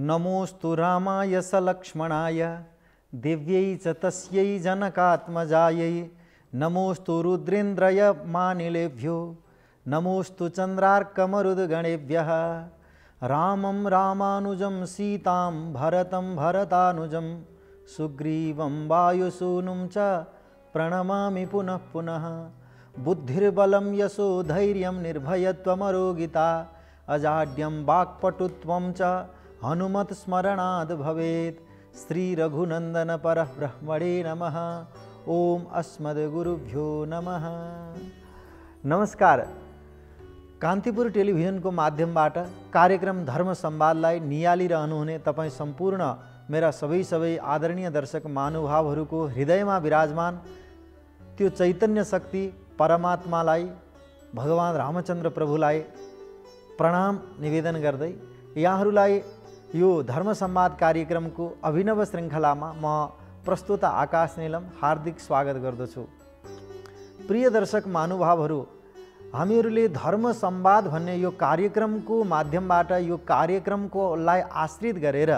नमोस्तु रामाय सलक्ष्मणाय दिव्यै च तस्यै जनकात्मजायै नमोस्तु रुद्रेन्द्रय मानिलेभ्यो नमोस्तु चन्द्रार्कमरुद्गणेभ्यः रामं रामानुजं सीतां भरतं भरतानुजं सुग्रीवं वायुसूनुं च प्रणमामि पुनः पुनः बुद्धिर्बलं यशो धैर्यं निर्भयत्वमरोगिता अजाड्यं वाक्पटुत्वं च हनुमत स्मरणाद भवेत्। श्री रघुनंदन परब्रह्मणे नमः। ओम अस्मद्गुरुभ्यो नमः। नमस्कार। कान्तिपुर टेलिभिजन को माध्यमबाट कार्यक्रम धर्म संवादलाई नियालिरहनुहुने तपाईं सम्पूर्ण मेरा सबै आदरणीय दर्शक महानुभावहरूको हृदयमा विराजमान त्यो चैतन्य शक्ति परमात्मालाई भगवान रामचन्द्र प्रभुलाई प्रणाम निवेदन गर्दै यहाँहरूलाई यो धर्म संवाद कार्यक्रमको अभिनव श्रृङ्खलामा म प्रस्तुता आकाश नीलम हार्दिक स्वागत गर्दछु। प्रिय दर्शक महानुभावहरू, हामीहरूले धर्म संवाद भन्ने यो कार्यक्रमको माध्यमबाट यो कार्यक्रमकोलाई आश्रित गरेर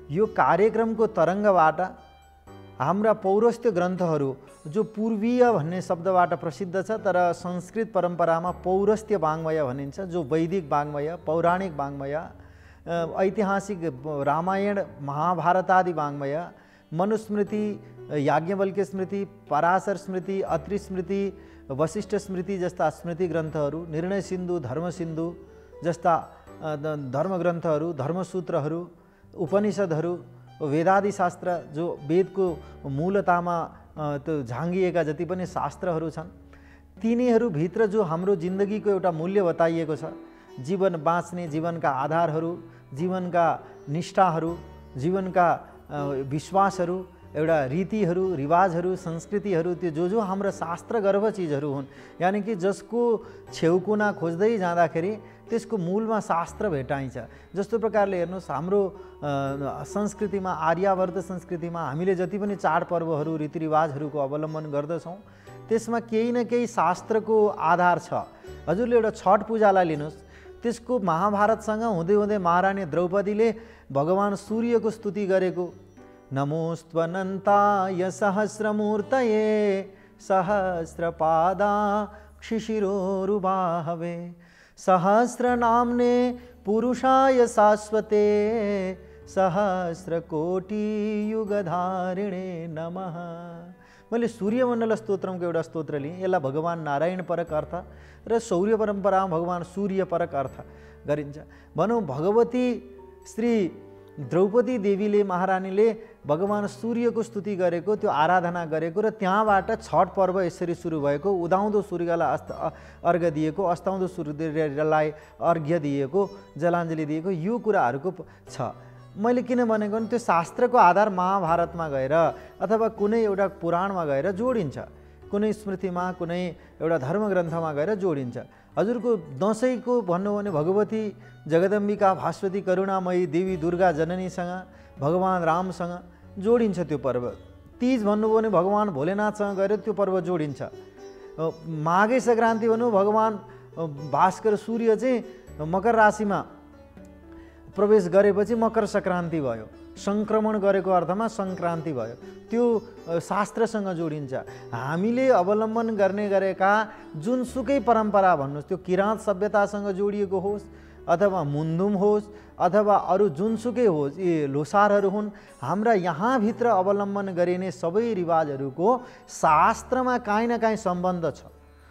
यो कार्यक्रमको तरङ्गबाट हाम्रा पौरस्त्य ग्रन्थहरू जो पूर्वीय भन्ने शब्दबाट प्रसिद्ध छ तर संस्कृत परम्परामा पौरस्त्य वाङ्मय भनिन्छ, जो वैदिक वाङ्मय, पौराणिक वाङ्मय, ऐतिहासिक रामायण महाभारत आदि वाङ्मय, मनुस्मृति, याज्ञवल्क्य स्मृति, पराशर स्मृति, अत्रि स्मृति, वशिष्ठ स्मृति जस्ता स्मृति ग्रन्थहरू, निर्णय सिन्धु, धर्म सिन्धु जस्ता धर्म ग्रन्थहरू, धर्मसूत्रहरू, उपनिषदहरू, वेदादि शास्त्र जो वेदको मूलतामा त्यो झाँगिएका जति पनि शास्त्रहरू छन् तिनीहरूभित्र जो हाम्रो जिन्दगीको एउटा मूल्य बताइएको छ, जीवन बाँच्ने जीवनका आधारहरू, जीवनका निष्ठाहरू, जीवनका विश्वासहरू, एउटा रीतिहरू, रिवाजहरू, संस्कृतिहरू, त्यो जो हाम्रा शास्त्रगर्भ चिजहरू हुन्, यानि कि जसको छेउकुना खोज्दै जाँदाखेरि त्यसको मूलमा शास्त्र भेटाइन्छ। जस्तो प्रकारले हेर्नुहोस्, हाम्रो संस्कृतिमा, आर्यावर्त संस्कृतिमा हामीले जति पनि चाडपर्वहरू, रीतिरिवाजहरूको अवलम्बन गर्दछौँ त्यसमा केही न केही शास्त्रको आधार छ। हजुरले एउटा छठ पूजालाई लिनुहोस्, त्यसको महाभारतसँग हुँदै हुँदै महारानी द्रौपदीले भगवान सूर्यको स्तुति गरेको नमोस्त्वनन्ताय सहस्रमूर्तये सहस्रपादा शिशिरोरुबाहवे सहस्रनाम्ने पुरुषाय शाश्वते सहस्रकोटियुगधारिणे नमः। मैले सूर्यमण्डल स्तोत्रमको एउटा स्तोत्र लिएँ, यसलाई भगवान नारायण परक अर्थ र सौर्य परम्परामा भगवान सूर्य परक अर्थ गरिन्छ। भनौँ भगवती श्री द्रौपदी देवीले, महारानीले भगवान सूर्यको स्तुति गरेको, त्यो आराधना गरेको र त्यहाँबाट छठ पर्व यसरी सुरु भएको। उदाउँदो सूर्यलाई अर्घ्य दिएको, अस्ताउँदो सूर्यलाई अर्घ्य दिएको, जलाञ्जली दिएको, यो कुराहरूको छ। मैले किन भनेको भने त्यो शास्त्रको आधार महाभारतमा गएर अथवा कुनै एउटा पुराणमा गएर जोडिन्छ, कुनै स्मृतिमा, कुनै एउटा धर्मग्रन्थमा गएर जोडिन्छ। हजुरको दसैँको भन्नु भने भगवती जगदम्बिका भास्वती करुणामयी देवी दुर्गा जननीसँग, भगवान रामसँग जोडिन्छ त्यो पर्व। तीज भन्नुभयो भने भगवान भोलेनाथसँग गएर त्यो पर्व जोडिन्छ। माघे सङ्क्रान्ति भन्नु भगवान भास्कर सूर्य चाहिँ मकर राशिमा प्रवेश गरेपछि मकर सङ्क्रान्ति भयो, सङ्क्रमण गरेको अर्थमा सङ्क्रान्ति भयो, त्यो शास्त्रसँग जोडिन्छ। हामीले अवलम्बन गर्ने गरेका जुनसुकै परम्परा भन्नुहोस्, त्यो किराँत सभ्यतासँग जोडिएको होस् अथवा मुन्धुम होस् अथवा अरू जुनसुकै होस्, यी लोसारहरू हुन्, हाम्रा यहाँभित्र अवलम्बन गरिने सबै रिवाजहरूको शास्त्रमा काहीँ न काहीँ सम्बन्ध छ।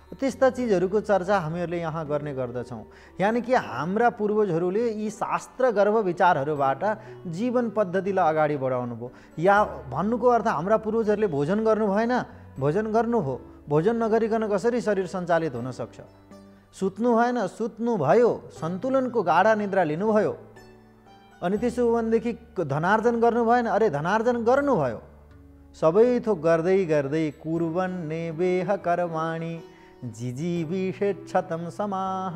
त्यस्ता चिजहरूको चर्चा हामीहरूले यहाँ गर्ने गर्दछौँ। यानि कि हाम्रा पूर्वजहरूले यी शास्त्रगर्भ विचारहरूबाट जीवन पद्धतिलाई अगाडि बढाउनु भयो। या भन्नुको अर्थ हाम्रा पूर्वजहरूले भोजन गर्नु भएन, भोजन गर्नुभयो। भोजन नगरिकन कसरी शरीर सञ्चालित हुन सक्छ? सुत्नु भएन, सुत्नु भयो, सन्तुलनको गाढा निद्रा लिनुभयो। अनि त्यसो हो भनेदेखि धनार्जन गर्नु भएन, अरे धनार्जन गर्नुभयो। सबै थोक गर्दै गर्दै कुर्वन्ने वेह कर्माणि जिजीविषेच्छतम समाह,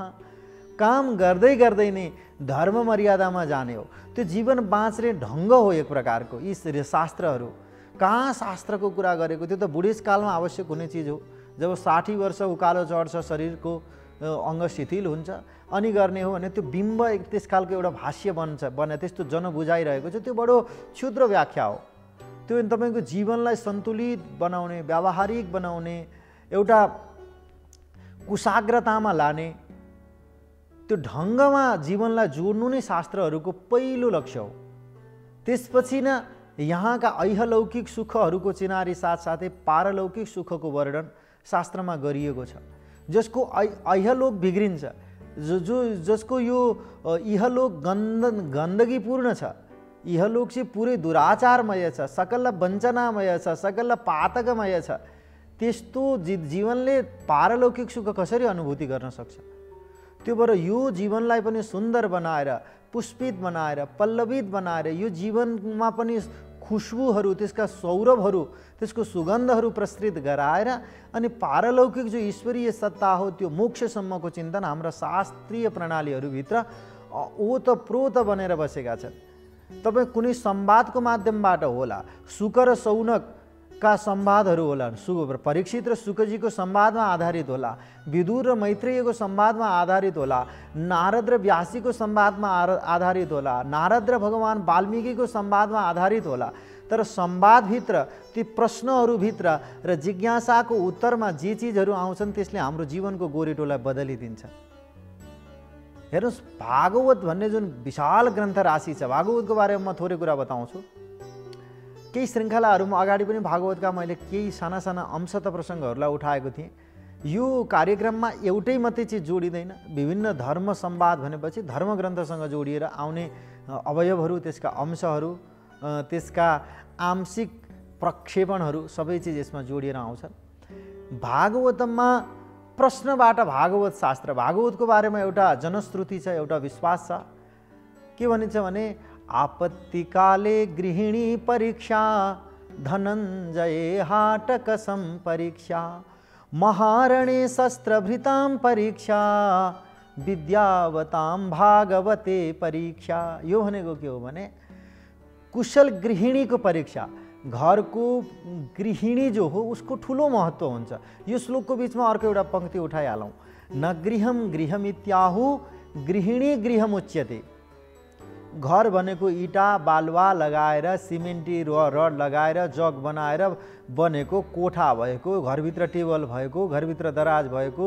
काम गर्दै गर्दै नै धर्म मर्यादामा जाने हो। त्यो जीवन बाँच्ने ढङ्ग हो एक प्रकारको। यी शास्त्रहरू कहाँ शास्त्रको कुरा गरेको, त्यो त बुढेसकालमा आवश्यक हुने चिज हो। जब 60 वर्ष उकालो चढ्छ, शरीरको अङ्ग शिथिल हुन्छ, अनि गर्ने हो भने त्यो बिम्ब त्यस खालको एउटा भाष्य बने त्यस्तो जन बुझाइरहेको छ। त्यो बडो क्षुद्र व्याख्या हो। त्यो तपाईँको जीवनलाई सन्तुलित बनाउने, व्यावहारिक बनाउने, एउटा कुशाग्रतामा लाने, त्यो ढङ्गमा जीवनलाई जोड्नु नै शास्त्रहरूको पहिलो लक्ष्य हो। त्यसपछि न यहाँका ऐहलौकिक सुखहरूको चिनारी साथसाथै पारलौकिक सुखको वर्णन शास्त्रमा गरिएको छ। जसको ऐहलोक बिग्रिन्छ, जसको यो इहलोक गन्दगीपूर्ण छ, इहलोक चाहिँ पुरै दुराचारमय छ, सकल वञ्चनामय छ, सकल पातकमय छ, त्यस्तो जीवनले पारलौकिक सुख कसरी अनुभूति गर्न सक्छ? त्यो भएर यो जीवनलाई पनि सुन्दर बनाएर, पुष्पित बनाएर, पल्लवित बनाएर, यो जीवनमा पनि खुशबुहरू, त्यसका सौरभहरू, त्यसको सुगन्धहरू प्रसृत गराएर अनि पारलौकिक जो ईश्वरीय सत्ता हो त्यो मोक्षसम्मको चिन्तन हाम्रा शास्त्रीय प्रणालीहरूभित्र ओतप्रोत बनेर बसेका छन्। तपाईँ कुनै संवादको माध्यमबाट होला, शुक र शौनकका संवादहरू होला, परीक्षित र शुकजीको संवादमा आधारित होला, विदुर र मैत्रेयको संवादमा आधारित होला, नारद र व्यासीको संवादमा आधारित होला, नारद र भगवान वाल्मीकिको संवादमा आधारित होला। तर संवादभित्र ती प्रश्नहरूभित्र र जिज्ञासाको उत्तरमा जे चिजहरू आउँछन् त्यसले हाम्रो जीवनको गोरेटोलाई बदलिदिन्छ। हेर्नुहोस्, भागवत भन्ने जुन विशाल ग्रन्थ राशि छ, भागवतको बारेमा म थोरै कुरा बताउँछु। केही श्रृङ्खलाहरूमा अगाडि पनि भागवतका मैले केही साना साना अंशत प्रसङ्गहरूलाई उठाएको थिएँ। यो कार्यक्रममा एउटै मात्रै चिज जोडिँदैन। विभिन्न धर्म संवाद भनेपछि धर्मग्रन्थसँग जोडिएर आउने अवयवहरू, त्यसका अंशहरू, त्यसका आंशिक प्रक्षेपणहरू सबै चिज यसमा जोडिएर आउँछन्। भागवतमा प्रश्नबाट भागवत शास्त्र, भागवतको बारेमा एउटा जनश्रुति छ, एउटा विश्वास छ। के भनिन्छ भने आपत्तिकाले गृहिणी परीक्षा, धनञ्जये हाटकसं परीक्षा, महारणे शस्त्रभृतां परीक्षा, विद्यावतां भागवते परीक्षा। यो भनेको के हो भने कुशल गृहिणीको परीक्षा। घरको गृहिणी जो हो उसको ठुलो महत्त्व हुन्छ। यो श्लोकको बिचमा अर्को एउटा पंक्ति उठाइहालौँ। न गृहम गृहमित्याहु गृहिणी गृहमुच्यते। घर भनेको इटा बालुवा लगाएर, सिमेन्टी रड लगाएर, जग बनाएर बनेको कोठा भएको, घरभित्र टेबल भएको, घरभित्र दराज भएको,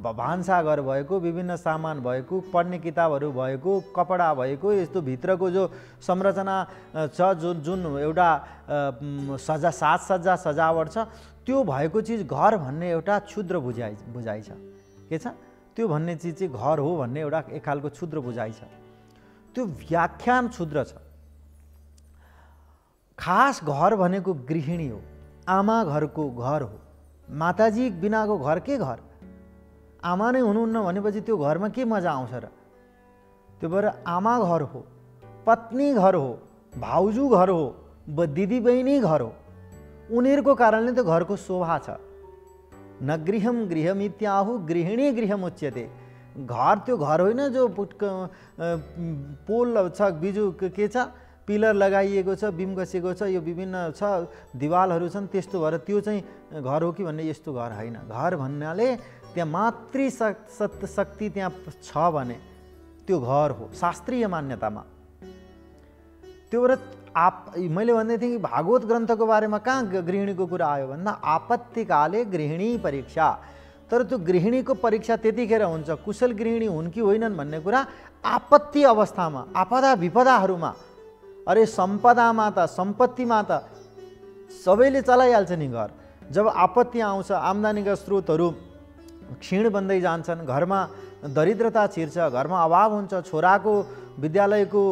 भान्साघर भएको, विभिन्न सामान भएको, पढ्ने किताबहरू भएको, कपडा भएको, यस्तो भित्रको जो संरचना छ, जुन एउटा साजसज्जा सजावट छ, त्यो भएको चिज घर भन्ने एउटा क्षुद्र बुझाइ छ। के छ त्यो भन्ने चिज चाहिँ घर हो भन्ने एउटा एक खालको क्षुद्र बुझाइ छ। त्यो व्याख्यान क्षुद्र छ। खास घर भनेको गृहिणी हो, आमा घरको घर हो। माताजी बिनाको घर के घर? आमा नै हुनुहुन्न भनेपछि त्यो घरमा के मजा आउँछ र? त्यो भएर आमा घर हो, पत्नी घर हो, भाउजू घर हो, दिदी बहिनी घर हो। उनीहरूको कारणले त्यो घरको शोभा छ। न गृहम गृहमित्याहु गृहिणी गृहमुच्यते। घर त्यो घर होइन जो पोल छ, बिजु के छ, पिलर लगाइएको छ, बिम कसिएको छ, यो विभिन्न छ, दिवालहरू छन्, त्यस्तो भएर त्यो चाहिँ घर हो कि भन्ने यस्तो घर होइन। घर भन्नाले त्यहाँ मातृ शक्ति त्यहाँ छ भने त्यो घर हो शास्त्रीय मान्यतामा। त्यो भएर मैले भन्दै थिएँ कि भागवत ग्रन्थको बारेमा कहाँ गृहिणीको कुरा आयो भन्दा आपत्तिकाले गृहिणी परीक्षा। तर त्यो गृहिणीको परीक्षा त्यतिखेर हुन्छ, कुशल गृहिणी हुन् कि होइनन् भन्ने कुरा आपत्ति अवस्थामा, आपदा विपदाहरूमा। अरे सम्पदामा त, सम्पत्तिमा त सबैले चलाइहाल्छ नि घर। जब आपत्ति आउँछ, आम्दानीका स्रोतहरू क्षीण बन्दै जान्छन्, घरमा दरिद्रता छिर्छ, घरमा अभाव हुन्छ, छोराको विद्यालयको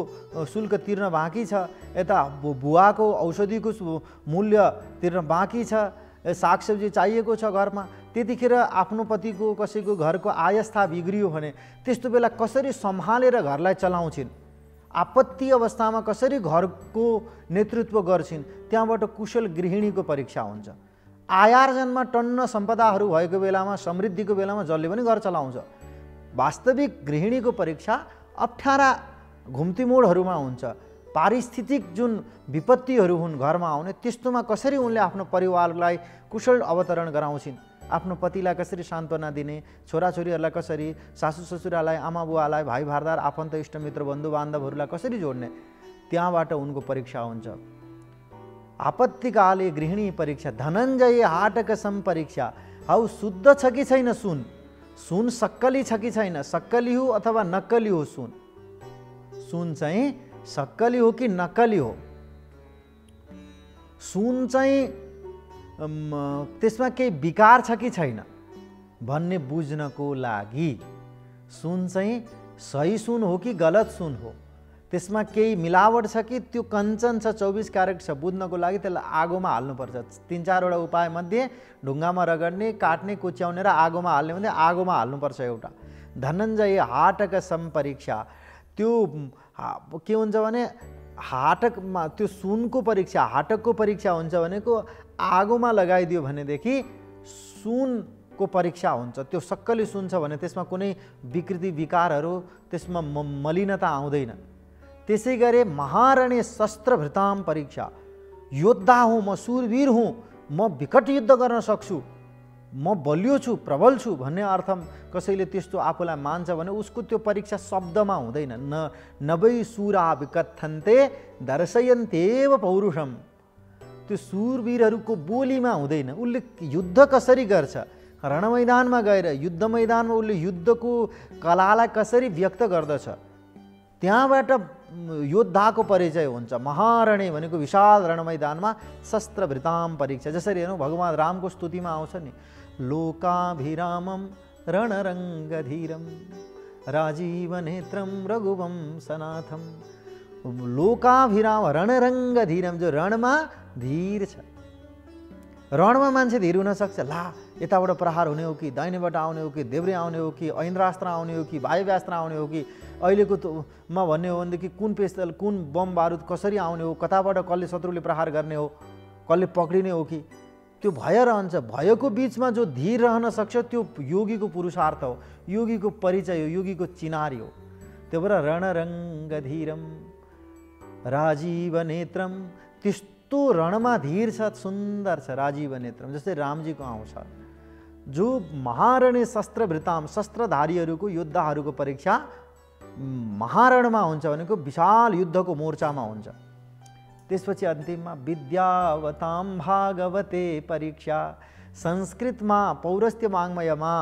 शुल्क तिर्न बाँकी छ, यता बुवाको औषधिको मूल्य तिर्न बाँकी छ, सागसब्जी चाहिएको छ घरमा, त्यतिखेर आफ्नो पतिको कसैको घरको आयस्था बिग्रियो भने त्यस्तो बेला कसरी सम्हालेर घरलाई चलाउँछिन्, आपत्ति अवस्थामा कसरी घरको नेतृत्व गर्छिन्, त्यहाँबाट कुशल गृहिणीको परीक्षा हुन्छ। आयार्जनमा टन्न सम्पदाहरू भएको बेलामा, समृद्धिको बेलामा जसले पनि घर चलाउँछ। वास्तविक गृहिणीको परीक्षा अप्ठ्यारा घुम्ती मोडहरूमा हुन्छ, पारिस्थितिक जुन विपत्तिहरू हुन् घरमा आउने, त्यस्तोमा कसरी उनले आफ्नो परिवारलाई कुशल अवतरण गराउँछिन्, आफ्नो पतिलाई कसरी सान्त्वना दिने, छोराछोरीहरूलाई कसरी, सासू ससुरालाई, आमा बुवालाई, भाइ भारदार, आफन्त इष्टमित्र बन्धु बान्धवहरूलाई कसरी जोड्ने, त्यहाँबाट उनको परीक्षा हुन्छ। आपत्तिकाले गृहिणी परीक्षा, धनञ्जय हाटक सम परीक्षा। हौ शुद्ध छ कि छैन सुन, सुन सक्कली छ कि छैन, सक्कली हो अथवा नक्कली हो सुन, सुन चाहिँ सक्कली हो कि नक्कली हो, सुन चाहिँ त्यसमा केही विकार छ कि छैन भन्ने बुझ्नको लागि, सुन चाहिँ सही सुन हो कि गलत सुन हो, त्यसमा केही मिलावट छ कि त्यो कञ्चन छ 24 क्यारेट छ, बुझ्नको लागि त्यसलाई आगोमा हाल्नुपर्छ। 3-4 उपाय मध्ये ढुङ्गामा रगड्ने, काट्ने, कुच्याउने र आगोमा हाल्ने भने आगोमा हाल्नुपर्छ एउटा। धनञ्जय हाटक सम परीक्षा, त्यो के हुन्छ भने हाटकमा त्यो सुनको परीक्षा, हाटकको परीक्षा हुन्छ भनेको आगोमा लगाइदियो भनेदेखि सुनको परीक्षा हुन्छ। त्यो सक्कली सुन छ भने त्यसमा कुनै विकृति विकारहरू, त्यसमा मलिनता आउँदैन। त्यसै गरी महारणे शस्त्रभृताम परीक्षा, योद्धा हुँ म, सुरवीर हुँ म, विकट युद्ध गर्न सक्छु, म बलियो छु, प्रबल छु भन्ने अर्थ कसैले त्यस्तो आफूलाई मान्छ भने उसको त्यो परीक्षा शब्दमा हुँदैन। नबै सुरा विकथन्ते दर्शयन्तेव पौरुषम, त्यो सुरवीरहरूको बोलीमा हुँदैन। उसले युद्ध कसरी गर्छ, रणमैदानमा गएर युद्ध मैदानमा उसले युद्धको कलालाई कसरी व्यक्त गर्दछ, त्यहाँबाट योद्धाको परिचय हुन्छ। महारणे भनेको विशाल रणमैदानमा शस्त्रभृताम परीक्षा। जसरी हेर्नु भगवान् रामको स्तुतिमा आउँछ नि, लोकाभिरामम रणरङ्गधीरम राजीवनेत्रम रघुवंशनाथम। लोकाभिराम रणरङ्गधीरम, जो रणमा धीर छ। रणमा मान्छे धीर हुन सक्छ, ला यताबाट प्रहार हुने हो कि, दाहिनेबाट आउने हो कि, देब्रे आउने हो कि, ऐन्द्रास्त्र आउने हो कि, वायुव्यास्त्र आउने हो कि, अहिलेको मा भन्ने हो भनेदेखि कुन पिस्तल, कुन बम बारुद कसरी आउने हो, कताबाट कसले शत्रुले प्रहार गर्ने हो, कसले पक्रिने हो कि, त्यो भय रहन्छ। भयको बिचमा जो धीर रहन सक्छ त्यो योगीको पुरुषार्थ हो, योगीको परिचय हो, योगीको चिनारी हो। त्यो भएर रणरङ्गधीरम राजीव नेत्रम, त्यस्तो रणमा धीर छ, सुन्दर छ राजीव नेत्रम। जस्तै रामजीको आउँछ, जो महारणे शस्त्रभृताम, शस्त्रधारीहरूको, योद्धाहरूको परीक्षा महारणमा हुन्छ भनेको विशाल युद्धको मोर्चामा हुन्छ। त्यसपछि अन्तिममा विद्यावताम भागवते परीक्षा, संस्कृतमा पौरस्त्य वाङ्मयमा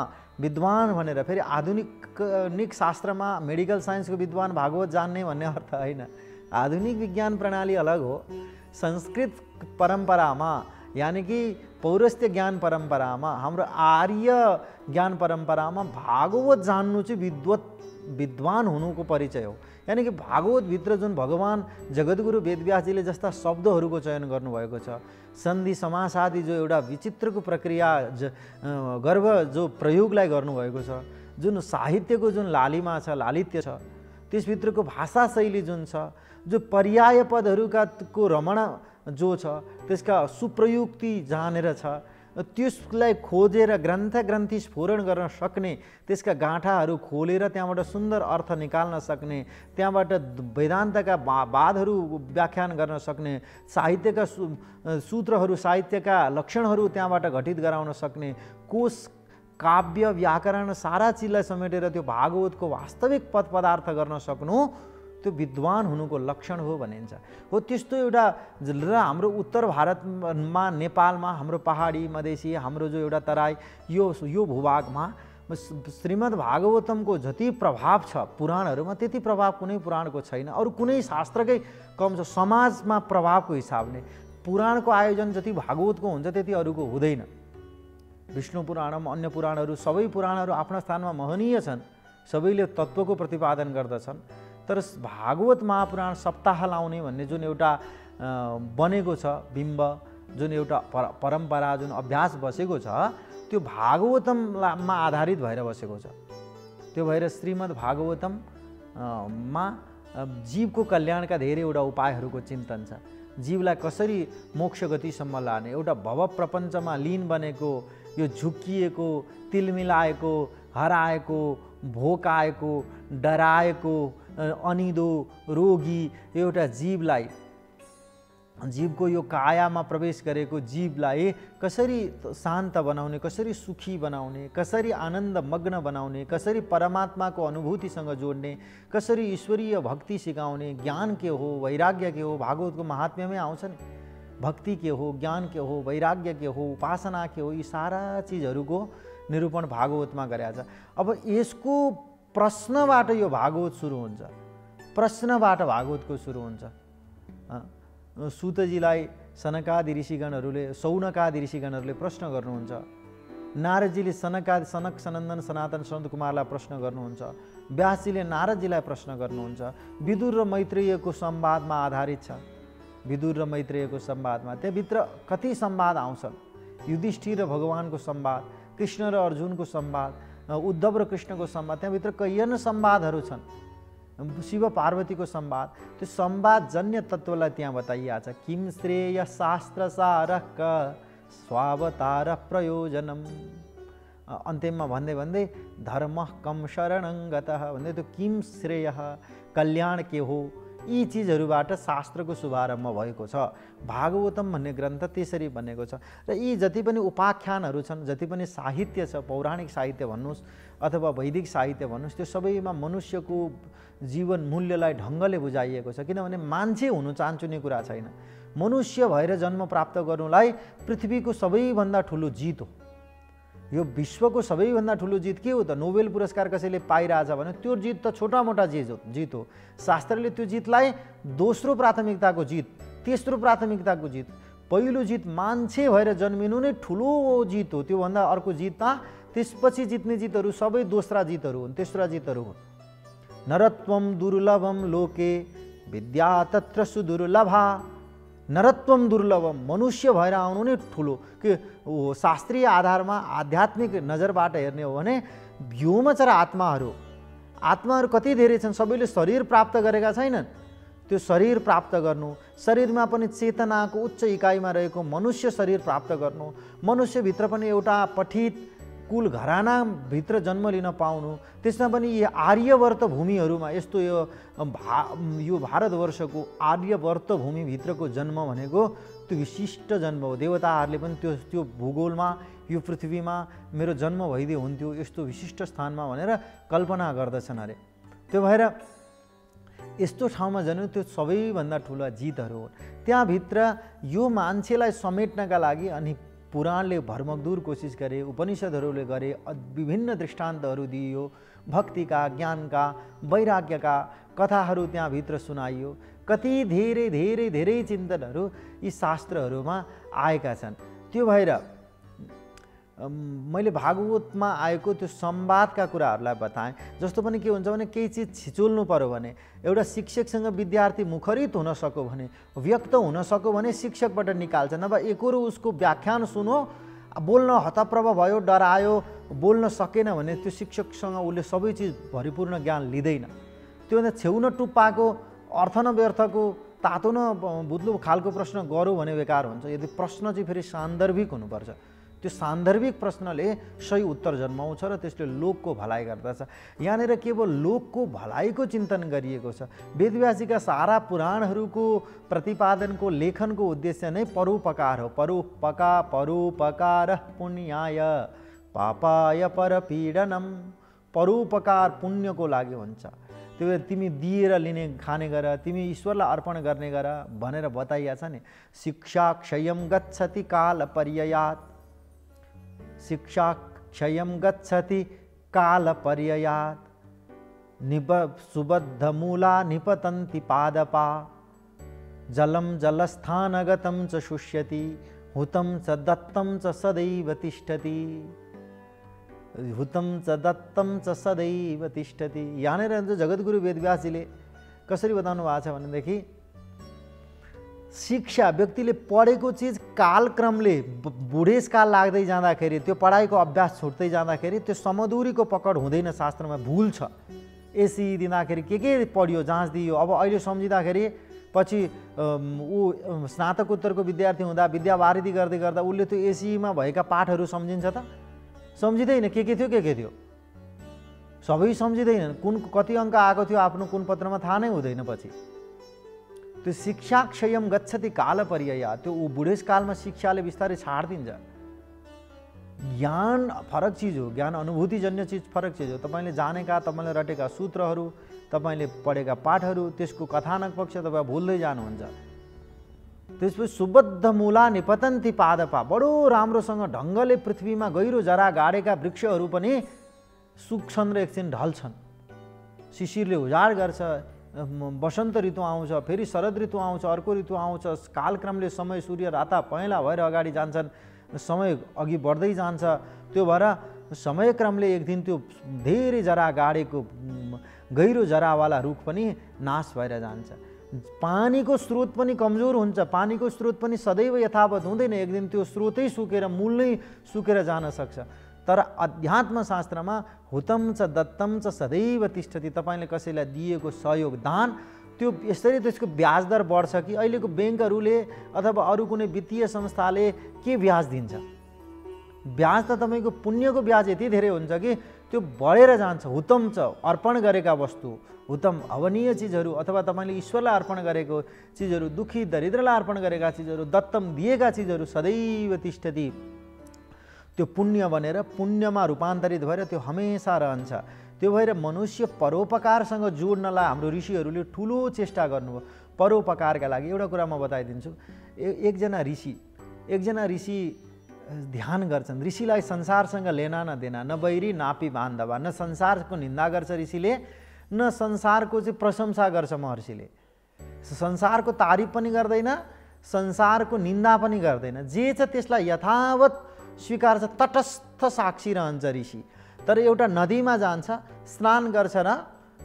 विद्वान भनेर, फेरि आधुनिक शास्त्रमा मेडिकल साइन्सको विद्वान भागवत जान्ने भन्ने अर्थ होइन। आधुनिक विज्ञान प्रणाली अलग हो। संस्कृत परम्परामा यानि कि पौरस्त्य ज्ञान परम्परामा, हाम्रो आर्य ज्ञान परम्परामा भागवत जान्नु चाहिँ विद्वान हुनुको परिचय हो। यानि कि भागवतभित्र जुन भगवान् जगद्गुरु वेदव्यासजीले जस्ता शब्दहरूको चयन गर्नुभएको छ, सन्धि समास आदि जो एउटा विचित्रको प्रक्रिया गर्भ जो प्रयोगलाई गर्नुभएको छ, जुन साहित्यको जुन लालिमा छ, लालित्य छ, त्यसभित्रको भाषा शैली जुन छ, जो पर्याय पदहरूका को रमणा जो छ, त्यसका सुप्रयुक्ति जानेर छ, त्यसलाई खोजेर ग्रन्थि स्फोरण गर्न सक्ने, त्यसका गाँठाहरू खोलेर त्यहाँबाट सुन्दर अर्थ निकाल्न सक्ने, त्यहाँबाट वेदान्तका वादहरू व्याख्यान गर्न सक्ने, साहित्यका सूत्रहरू, साहित्यका लक्षणहरू त्यहाँबाट घटित गराउन सक्ने, कोश काव्य व्याकरण सारा चिजलाई समेटेर त्यो भागवतको वास्तविक पद पदार्थ गर्न सक्नु त्यो विद्वान हुनुको लक्षण हो भनिन्छ। हो त्यस्तो एउटा र हाम्रो उत्तर भारतमा, नेपालमा, हाम्रो पहाडी मधेसी, हाम्रो जो एउटा तराई, यो भूभागमा श्रीमद् भागवतमको जति प्रभाव छ पुराणहरूमा, त्यति प्रभाव कुनै पुराणको छैन। अरू कुनै शास्त्रकै कम छ। समाजमा प्रभावको हिसाबले पुराणको आयोजन जति भागवतको हुन्छ त्यति अरूको हुँदैन। विष्णु पुराणम, अन्य पुराणहरू, सबै पुराणहरू आफ्ना स्थानमा महनीय छन्, सबैले तत्त्वको प्रतिपादन गर्दछन्। तर भागवत महापुराण सप्ताह लाउने भन्ने जुन एउटा बनेको छ बिम्ब, जुन एउटा परम्परा, जुन अभ्यास बसेको छ, त्यो भागवतममा आधारित भएर बसेको छ। त्यो भएर श्रीमद् भागवतममा जीवको कल्याणका धेरैवटा उपायहरूको चिन्तन छ। जीवलाई कसरी मोक्ष गतिसम्म लाने, एउटा भव प्रपञ्चमा लीन बनेको, यो झुक्किएको, तिलमिलाएको, हराएको, भोकाएको, डराएको, अनिदो रोगी एउटा जीवलाई, जीवको यो कायामा प्रवेश गरेको जीवलाई कसरी शान्त बनाउने, कसरी सुखी बनाउने, कसरी आनन्द मग्न बनाउने, कसरी परमात्माको अनुभूतिसँग जोड्ने, कसरी ईश्वरीय भक्ति सिकाउने, ज्ञान के हो, वैराग्य के हो, भागवतको महात्म्यमै आउँछ नि, भक्ति के हो, ज्ञान के हो, वैराग्य के हो, उपासना के हो, यी सारा चिजहरूको निरूपण भागवतमा गरेको छ। अब यसको प्रश्नबाट यो भागवत सुरु हुन्छ, प्रश्नबाट भागवतको सुरु हुन्छ। सुतजीलाई सनकादि ऋषिगणहरूले, सौनकादि ऋषिगणहरूले प्रश्न गर्नुहुन्छ, नारदजीले सनक सनन्दन सनातन सनत कुमारलाई प्रश्न गर्नुहुन्छ, व्यासजीले नारदजीलाई प्रश्न गर्नुहुन्छ। विदुर र मैत्रेयको संवादमा आधारित छ, विदुर र मैत्रेयको संवादमा त्यहाँभित्र कति संवाद आउँछन्, युधिष्ठिर र भगवानको संवाद, कृष्ण र अर्जुनको संवाद, उद्धव र कृष्णको संवाद, त्यहाँभित्र कैयन संवादहरू छन्, शिव पार्वतीको संवाद, त्यो संवाद जन्य तत्त्वलाई त्यहाँ बताइएको छ। किम श्रेय शास्त्र सारक स्वावतार प्रयोजनम, अन्त्यमा भन्दै भन्दै धर्म कम शरणङ्गतः भन्दै त्यो किम श्रेय कल्याण के हो, यी चिजहरूबाट शास्त्रको शुभारम्भ भएको छ। भागवतम भन्ने ग्रन्थ त्यसरी बनेको छ। र यी जति पनि उपाख्यानहरू छन्, जति पनि साहित्य छ, पौराणिक साहित्य भन्नुहोस् अथवा वैदिक साहित्य भन्नुहोस्, त्यो सबैमा मनुष्यको जीवन मूल्यलाई ढङ्गले बुझाइएको छ। किनभने मान्छे हुनु चान्चुने कुरा छैन, मनुष्य भएर जन्म प्राप्त गर्नुलाई पृथ्वीको सबैभन्दा ठुलो जित हो। यो विश्वको सबैभन्दा ठुलो जित के हो त? नोबेल पुरस्कार कसैले पाइरहेछ भने त्यो जित त छोटा मोटा जित हो। शास्त्रले त्यो जितलाई दोस्रो प्राथमिकताको जित, तेस्रो प्राथमिकताको जित, पहिलो जित मान्छे भएर जन्मिनु नै ठुलो जित हो। त्योभन्दा अर्को जित त्यसपछि जित्ने जितहरू सबै दोस्रा जितहरू हुन्, तेस्रा जितहरू हुन्। नरत्वम दुर्लभम लोके विद्या तत्र सुदुर्लभा, नरत्वम दुर्लभम, मनुष्य भएर आउनु नै ठुलो। के शास्त्रीय आधारमा आध्यात्मिक नजरबाट हेर्ने हो भने व्योमचर आत्माहरू कति धेरै छन्, सबैले शरीर प्राप्त गरेका छैनन्। त्यो शरीर प्राप्त गर्नु, शरीरमा पनि चेतनाको उच्च इकाइमा रहेको मनुष्य शरीर प्राप्त गर्नु, मनुष्यभित्र पनि एउटा पठित कुल घरानाभित्र जन्म लिन पाउनु, त्यसमा पनि यी आर्यवर्त भूमिहरूमा, यस्तो यो भारतवर्षको आर्यवर्त भूमिभित्रको जन्म भनेको त्यो विशिष्ट जन्म हो। देवताहरूले पनि त्यो भूगोलमा, यो पृथ्वीमा मेरो जन्म भइदिए हुन्थ्यो यस्तो विशिष्ट स्थानमा भनेर कल्पना गर्दछन् अरे। त्यो भएर यस्तो ठाउँमा जन्म त्यो सबैभन्दा ठुला जितहरू हुन्। त्यहाँभित्र यो मान्छेलाई समेट्नका लागि अनि पुराणले भरमग्दुर कोसिस गरे, उपनिषदहरूले गरे, विभिन्न दृष्टान्तहरू दिइयो, भक्तिका, ज्ञानका, वैराग्यका कथाहरू त्यहाँभित्र सुनाइयो। कति धेरै धेरै धेरै चिन्तनहरू यी शास्त्रहरूमा आएका छन्। त्यो भएर मैले भागवतमा आएको त्यो संवादका कुराहरूलाई बताएँ। जस्तो पनि के हुन्छ भने केही चिज छिचोल्नु पर्यो भने, एउटा शिक्षकसँग विद्यार्थी मुखरित हुन सक्यो भने, व्यक्त हुन सक्यो भने शिक्षकबाट निकाल्छ, नभए एकरो उसको व्याख्यान सुनो, बोल्न हतप्रभ भयो, डरायो, बोल्न सकेन भने त्यो शिक्षकसँग उसले सबै चिज भरिपूर्ण ज्ञान लिँदैन। त्योभन्दा छेउ न टुप्पाको, अर्थ न व्यर्थको, तातो न बुद्लो खालको प्रश्न गरौँ भने बेकार हुन्छ। यदि प्रश्न चाहिँ फेरि सान्दर्भिक हुनुपर्छ, त्यो सान्दर्भिक प्रश्नले सही उत्तर जन्माउँछ र त्यसले लोकको भलाइ गर्दछ। यहाँनिर केवल लोकको भलाइको चिन्तन गरिएको छ। वेदव्यासजीका सारा पुराणहरूको प्रतिपादनको लेखनको उद्देश्य नै परोपकार हो। परोपकार पुण्याय पापाय परपीडनम, परोपकार पुण्यको लागि हुन्छ। त्यो तिमी दिएर लिने खाने गर, तिमी ईश्वरलाई अर्पण गर्ने गर भनेर बताइया छ नि। शिक्षा क्षयम गच्छति काल पर्ययात्, शिक्षा क्षयम गच्छति काल पर्ययात्, सुबद्ध मूला निपतन्ति पादपा, जलम जलस्थानगतं च शुष्यति, हुतं च दत्तं च सदैव तिष्ठति, हुतं च दत्तं च सदैव तिष्ठति। यहाँनिर जगद्गुरु वेदव्यासजीले कसरी बताउनु भएको छ भनेदेखि, शिक्षा व्यक्तिले पढेको चिज कालक्रमले बुढेसकाल लाग्दै जाँदाखेरि, त्यो पढाइको अभ्यास छुट्दै जाँदाखेरि त्यो समदुरीको पकड हुँदैन। शास्त्रमा भुल छ। एसी दिँदाखेरि के पढियो, जाँच दियो, अब अहिले सम्झिँदाखेरि पछि ऊ स्नातकोत्तरको विद्यार्थी हुँदा विद्यावारिधि गर्दै गर्दा उसले त्यो एसीमा भएका पाठहरू सम्झिन्छ त? सम्झिँदैन। के थियो सबै सम्झिँदैनन्, कुन कति अङ्क आएको थियो आफ्नो कुन पत्रमा थाहा नै हुँदैन। पछि त्यो शिक्षा क्षयम गच्छति काल पर्यया, त्यो ऊ बुढेसकालमा शिक्षाले बिस्तारै छाडिदिन्छ। ज्ञान फरक चिज हो, ज्ञान अनुभूतिजन्य चिज फरक चिज हो। तपाईँले जानेका, तपाईँले रटेका सूत्रहरू, तपाईँले पढेका पाठहरू, त्यसको कथानक पक्ष तपाईँ भुल्दै जानुहुन्छ। त्यसपछि सुबद्ध मूला निपतन्ती पादपा, बडो राम्रोसँग ढङ्गले पृथ्वीमा गहिरो जरा गाडेका वृक्षहरू पनि सुक्छन् र एकछिन ढल्छन्। शिशिरले उजाड गर्छ, वसन्त ऋतु आउँछ, फेरि शरद ऋतु आउँछ, अर्को ऋतु आउँछ, कालक्रमले समय सूर्य राता पहेँला भएर अगाडि जान्छन्, समय अघि बढ्दै जान्छ। त्यो भएर समयक्रमले एक दिन त्यो धेरै जरा गाडेको गहिरो जरावाला रुख पनि नाश भएर जान्छ। पानीको स्रोत पनि कमजोर हुन्छ, पानीको स्रोत पनि सदैव यथावत हुँदैन, एक दिन त्यो स्रोतै सुकेर मूल नै सुकेर जान सक्छ। तर अध्यात्म शास्त्रमा हुतम च दत्तम च सदैव तिष्ठति, तपाईँले कसैलाई दिएको सहयोग दान त्यो यसरी त्यसको ब्याज दर बढ्छ कि अहिलेको ब्याङ्कहरूले अथवा अरू कुनै वित्तीय संस्थाले के ब्याज दिन्छ? ब्याज त तपाईँको पुण्यको ब्याज यति धेरै हुन्छ कि त्यो बढेर जान्छ। हुतम च अर्पण गरेका वस्तु, हुतम हवनीय चिजहरू अथवा तपाईँले ईश्वरलाई अर्पण गरेको चिजहरू, दुखी दरिद्रलाई अर्पण गरेका चिजहरू, दत्तम दिएका चिजहरू सदैव तिष्ठति, त्यो पुण्य बनेर पुण्यमा रूपान्तरित भएर त्यो हमेसा रहन्छ। त्यो भएर मनुष्य परोपकारसँग जोड्नलाई हाम्रो ऋषिहरूले ठुलो चेष्टा गर्नुभयो। परोपकारका लागि एउटा कुरा म बताइदिन्छु। एकजना ऋषि ध्यान गर्छन्। ऋषिलाई संसारसँग लेना न देना, न बैरी नापी बान्धवा, न संसारको निन्दा गर्छ ऋषिले, न संसारको चाहिँ प्रशंसा गर्छ महर्षिले। संसारको तारिफ पनि गर्दैन, संसारको निन्दा पनि गर्दैन, जे छ त्यसलाई यथावत स्वीकार्छ, तटस्थ साक्षी रहन्छ ऋषि। तर एउटा नदीमा जान्छ, स्नान गर्छ र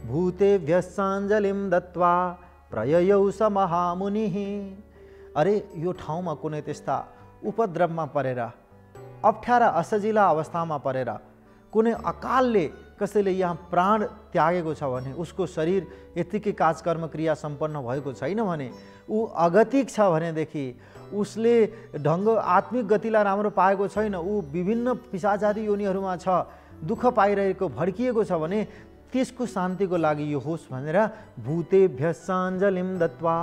भूतेभ्यश्चाञ्जलिं दत्वा प्रययौ स महामुनिः। अरे यो ठाउँमा कुनै त्यस्ता उपद्रवमा परेर, अप्ठ्यारा असजिला अवस्थामा परेर, कुनै अकालले कसैले यहाँ प्राण त्यागेको छ भने, उसको शरीर यत्तिकै काजकर्म क्रिया सम्पन्न भएको छैन भने, ऊ अगतिक छ भनेदेखि, उसले ढङ्ग आत्मिक गतिलाई राम्रो पाएको छैन, ऊ विभिन्न पिशाचारी योनिहरूमा छ, दुःख पाइरहेको भड्किएको छ भने त्यसको शान्तिको लागि यो होस् भनेर भूतेभ्यश्चाञ्जलिं दत्वा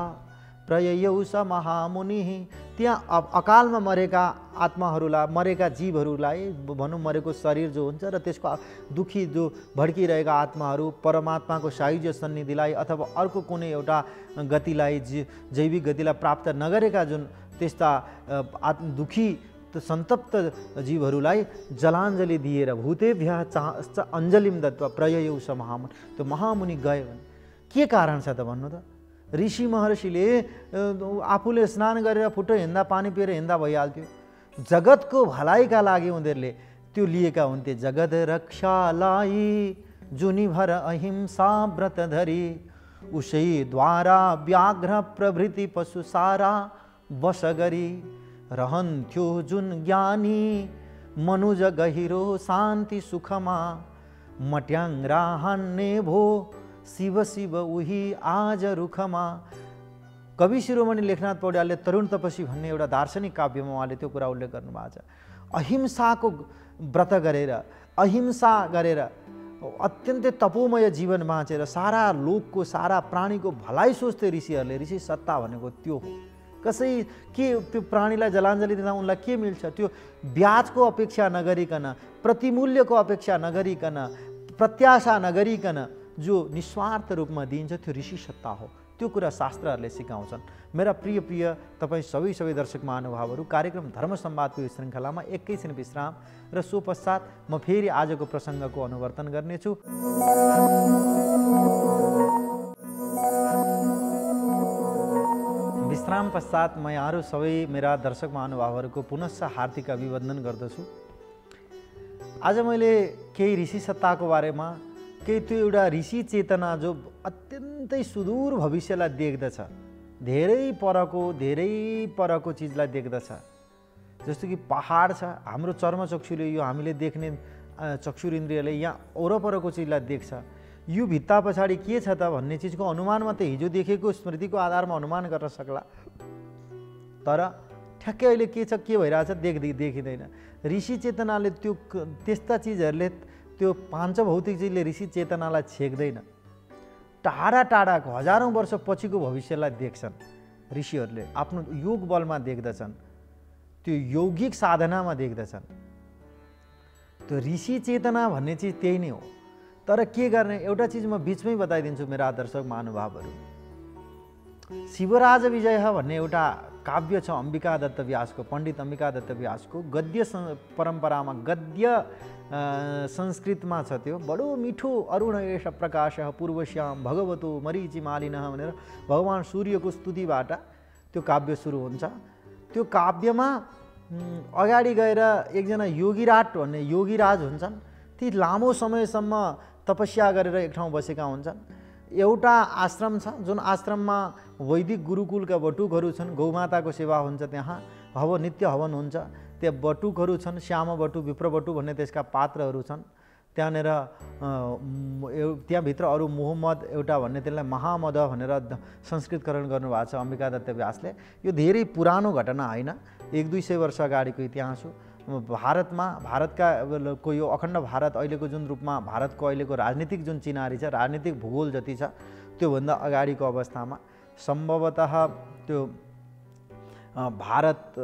प्रययौ स महामुनिः। त्यहाँ अकालमा मरेका आत्माहरूलाई, मरेका जीवहरूलाई भनौँ, मरेको शरीर जो हुन्छ र त्यसको दुखी जो भड्किरहेका आत्माहरू परमात्माको सायुज्य सन्निधिलाई अथवा अर्को कुनै एउटा गतिलाई, जैविक गतिलाई प्राप्त नगरेका जुन त्यस्ता दुखी सन्तप्त जीवहरूलाई जलाञ्जली दिएर भूतेभ्य अञ्जलिम दत्वा प्रययौ स महामुनि, त्यो महामुनि गयो भने के कारण छ त भन्नु त? ऋषि महर्षिले आफूले स्नान गरेर फुटो हिँड्दा, पानी पिएर हिँड्दा भइहाल्थ्यो। जगतको भलाइका लागि उनीहरूले त्यो लिएका हुन्थे। जगत रक्षालाई जुनिभर अहिंसा व्रत धरी, उसै द्वारा व्याघ्र प्रभृति पशु सारा बस गरी, रहन्थ्यो जुन ज्ञानी मनुज गहिरो शान्ति सुखमा, मट्याङ्ग्रा हान्ने भो शिव शिव उही आज रुखमा। कवि शिरोमणि लेखनाथ पौड्यालले तरुण तपसी भन्ने एउटा दार्शनिक काव्यमा उहाँले त्यो कुरा उल्लेख गर्नुभएको छ। अहिंसाको व्रत गरेर, अहिंसा गरेर अत्यन्तै तपोमय जीवन बाँचेर सारा लोकको, सारा प्राणीको भलाइ सोच्थे ऋषिहरूले। ऋषि सत्ता भनेको त्यो हो। कसै के त्यो प्राणीलाई जलाञ्जली दिँदा उनलाई के मिल्छ? त्यो ब्याजको अपेक्षा नगरिकन, प्रतिमूल्यको अपेक्षा नगरिकन, प्रत्याशा नगरिकन जो निस्वार्थ रूपमा दिइन्छ त्यो ऋषि सत्ता हो। त्यो कुरा शास्त्रहरूले सिकाउँछन्। मेरा प्रिय तपाईँ सबै दर्शक महानुभावहरू, कार्यक्रम धर्म संवादको यो श्रृङ्खलामा एकैछिन विश्राम र सो पश्चात म फेरि आजको प्रसङ्गको अनुवर्तन गर्नेछु। विश्राम पश्चात म यहाँहरू सबै मेरा दर्शक महानुभावहरूको पुनश्च हार्दिक अभिवन्दन गर्दछु। आज मैले केही ऋषि सत्ताको बारेमा, केही त्यो एउटा ऋषि चेतना जो अत्यन्तै सुदूर भविष्यलाई देख्दछ, धेरै परको चिजलाई देख्दछ। जस्तो कि पहाड छ, हाम्रो चर्मचक्षुले, यो हामीले देख्ने चक्षुरिन्द्रियले यहाँ वरपरको चिजलाई देख्छ। यो भित्ता पछाडि के छ त भन्ने चिजको अनुमान मात्रै हिजो देखेको स्मृतिको आधारमा अनुमान गर्न सक्ला, तर ठ्याक्कै अहिले के छ, के भइरहेछ देखिँदैन। ऋषि चेतनाले त्यस्ता चिजहरूले, त्यो पाञ्चभौतिक चिजले ऋषि चेतनालाई छेक्दैन। टाढा टाढाको हजारौँ वर्ष पछिको भविष्यलाई देख्छन् ऋषिहरूले, आफ्नो योग बलमा देख्दछन्, त्यो यौगिक साधनामा देख्दछन्। त्यो ऋषि चेतना भन्ने चिज त्यही नै हो। तर के गर्ने, एउटा चिज म बिचमै बताइदिन्छु मेरा दर्शक महानुभावहरू। शिवराज विजय भन्ने एउटा काव्य छ अम्बिका दत्त व्यासको, पण्डित अम्बिका दत्त व्यासको गद्य परम्परामा, गद्य संस्कृतमा छ त्यो। बडो मिठो अरुण एष प्रकाश पूर्वश्याम भगवतो मरीचिमालिनः भनेर भगवान् सूर्यको स्तुतिबाट त्यो काव्य सुरु हुन्छ। त्यो काव्यमा अगाडि गएर एकजना योगीराट भन्ने योगीराज हुन्छन्। ती लामो समयसम्म तपस्या गरेर एक ठाउँ बसेका हुन्छन्। एउटा आश्रम छ जुन आश्रममा वैदिक गुरुकुलका बटुकहरू छन्, गौमाताको सेवा हुन्छ, त्यहाँ नित्य हवन हुन्छ। त्यहाँ बटुकहरू छन्, श्याम बटु, विप्र बटु भन्ने त्यसका पात्रहरू छन्। त्यहाँनिर त्यहाँभित्र अरू मोहम्मद एउटा भन्ने, त्यसलाई महामद भनेर संस्कृतकरण गर्नुभएको छ अम्बिका दत्त व्यासले। यो धेरै पुरानो घटना होइन, 100-200 वर्ष अगाडिको इतिहास हो। भारतमा, भारतका को यो अखण्ड भारत अहिलेको जुन रूपमा भारतको अहिलेको राजनीतिक जुन चिनारी छ, राजनीतिक भूगोल जति छ, त्योभन्दा अगाडिको अवस्थामा सम्भवतः त्यो भारत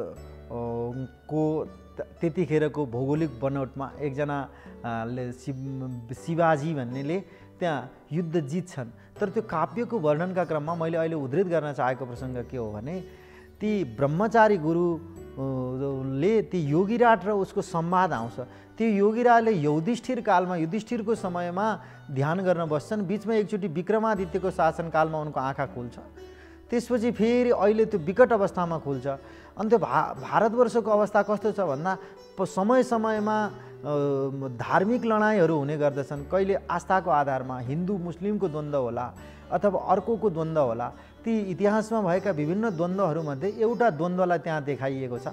को त्यतिखेरको भौगोलिक बनोटमा एकजनाले शिवाजी भन्नेले त्यहाँ युद्ध जित्छन्। तर त्यो काव्यको वर्णनका क्रममा मैले अहिले उद्धृत गर्न चाहेको प्रसङ्ग के हो भने, ती ब्रह्मचारी गुरुले ती योगीराट र उसको संवाद आउँछ। त्यो योगीराजले युधिष्ठिर कालमा, युधिष्ठिरको समयमा ध्यान गर्न बस्छन्। बिचमा एकचोटि विक्रमादित्यको शासनकालमा उनको आँखा खुल्छ। त्यसपछि फेरि अहिले त्यो विकट अवस्थामा खुल्छ। अनि त्यो भारतवर्षको अवस्था कस्तो छ भन्दा, समय समयमा धार्मिक लडाइँहरू हुने गर्दछन्। कहिले आस्थाको आधारमा हिन्दू मुस्लिमको द्वन्द्व होला अथवा अर्कोको द्वन्द्व होला। ती इतिहासमा भएका विभिन्न द्वन्द्वहरूमध्ये एउटा द्वन्द्वलाई त्यहाँ देखाइएको छ।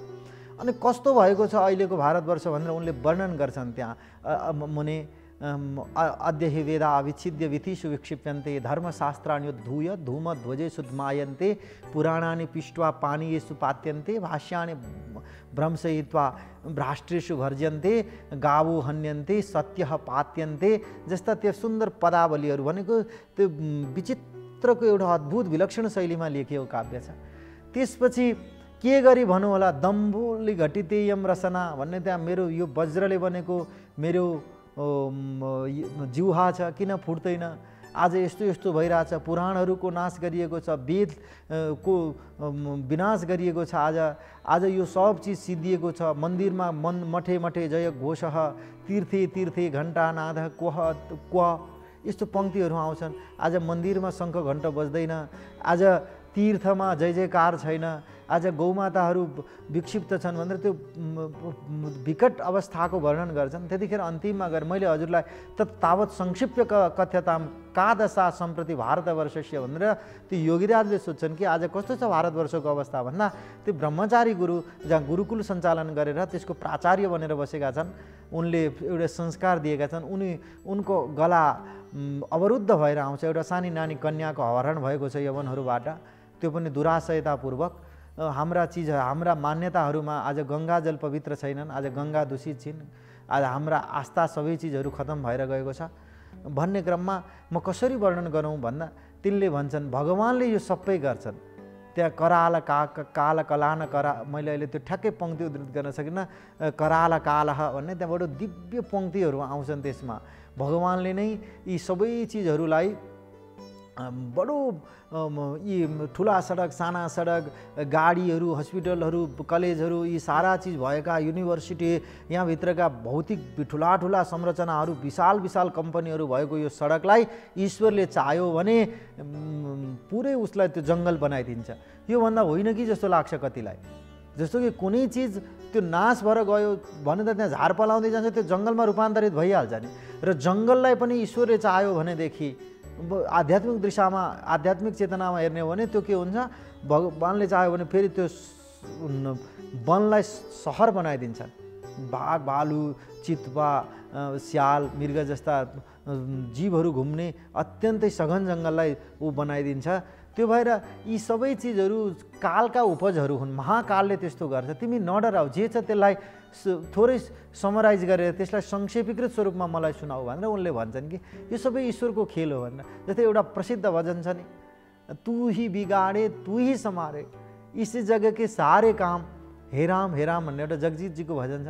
अनि कस्तो भएको छ अहिलेको भारतवर्ष भनेर उनले वर्णन गर्छन् त्यहाँ मुने। अद्य हि वेदा अविच्छिद्य विधिषु विक्षिप्यन्ते धर्मशास्त्राण्युद्धूय धूमध्वजेषु ध्मायन्ते पुराणानि पिष्ट्वा पानीयेषु पात्यन्ते भाष्यानि भ्रंशयित्वा भ्राष्ट्रेषु भर्जन्ते गावो हन्यन्ते सत्यः पात्यन्ते जस्ता त्यो सुन्दर पदावलीहरू भनेको त्यो विचित्रको एउटा अद्भुत विलक्षण शैलीमा लेखिएको काव्य छ। त्यसपछि के गरी भनौँ होला, दम्भोली घटितेयम रसना भन्ने त्यहाँ मेरो यो वज्रले बनेको मेरो जिह्वा छ, किन फुट्दैन, आज यस्तो यस्तो भइरहेछ, पुराणहरूको नाश गरिएको छ, वेदको विनाश गरिएको छ, आज यो सब चिज सिद्धिएको छ, मन्दिरमा मठे मठे जय घोषः तीर्थे तीर्थे घण्टानाद क्वह क्व, यस्तो पङ्क्तिहरू आउँछन्। आज मन्दिरमा शङ्ख घण्ट बज्दैन, आज तीर्थमा जय जयकार छैन, आज गौमाताहरू विक्षिप्त छन् भनेर त्यो विकट अवस्थाको वर्णन गर्छन्। त्यतिखेर अन्तिममा गएर मैले हजुरलाई तावत संक्षिप्य कथ्यताम का दशा सम्प्रति भारतवर्षस्य भनेर त्यो योगीराजले सोध्छन् कि आज कस्तो छ भारतवर्षको अवस्था भन्दा, त्यो ब्रह्मचारी गुरु जहाँ गुरुकुल सञ्चालन गरेर त्यसको प्राचार्य बनेर बसेका छन्, उनले एउटा संस्कार दिएका छन्। उनको गला अवरुद्ध भएर आउँछ। एउटा सानी नानी कन्याको हरण भएको छ यवनहरूबाट, त्यो पनि दुराशयतापूर्वक। हाम्रा मान्यताहरूमा आज गङ्गा जल पवित्र छैनन्, आज गङ्गा दूषित छिन्, आज हाम्रा आस्था सबै चिजहरू खतम भएर गएको छ भन्ने क्रममा म कसरी वर्णन गरौँ भन्दा, तिनले भन्छन् भगवान्ले यो सबै गर्छन्। त्यहाँ कराल काल कलान करा, मैले अहिले त्यो ठ्याक्कै पङ्क्ति उद्धृत गर्न सकिनँ, कराल कालह भन्ने त्यहाँबाट दिव्य पङ्क्तिहरू आउँछन्। त्यसमा भगवान्ले नै यी सबै चिजहरूलाई बडो यी ठुला सडक, साना सडक, गाडीहरू, हस्पिटलहरू, कलेजहरू, यी सारा चिज भएका युनिभर्सिटी, यहाँभित्रका भौतिक ठुला ठुला संरचनाहरू, विशाल विशाल कम्पनीहरू भएको यो सडकलाई ईश्वरले चाह्यो भने पुरै उसलाई त्यो जङ्गल बनाइदिन्छ। योभन्दा होइन कि जस्तो लाग्छ कतिलाई। जस्तो कि कुनै चिज त्यो नाश भएर गयो भने त त्यहाँ झार पलाउँदै जान्छ, त्यो जङ्गलमा रूपान्तरित भइहाल्छ नि। र जङ्गललाई पनि ईश्वरले चाह्यो भनेदेखि आध्यात्मिक दृश्यमा, आध्यात्मिक चेतनामा हेर्ने हो भने त्यो के हुन्छ, भगवान्ले चाह्यो भने फेरि त्यो वनलाई सहर बनाइदिन्छन्। बाघ, भालु, चितुवा, स्याल, मृग जस्ता जीवहरू घुम्ने अत्यन्तै सघन जङ्गललाई ऊ बनाइदिन्छ। त्यो भएर यी सबै चिजहरू कालका उपजहरू हुन्, महाकालले त्यस्तो गर्छ। तिमी नडराऊ, जे छ त्यसलाई थोरै समराइज गरेर त्यसलाई संक्षेपीकृत स्वरूपमा मलाई सुनाऊ भनेर उनले भन्छन् कि यो सबै ईश्वरको खेल हो भनेर। जस्तै एउटा प्रसिद्ध भजन छ नि, तू ही बिगाडे तू ही समारे इस जग के सारे काम, हे राम भन्ने एउटा जगजितजीको भजन छ।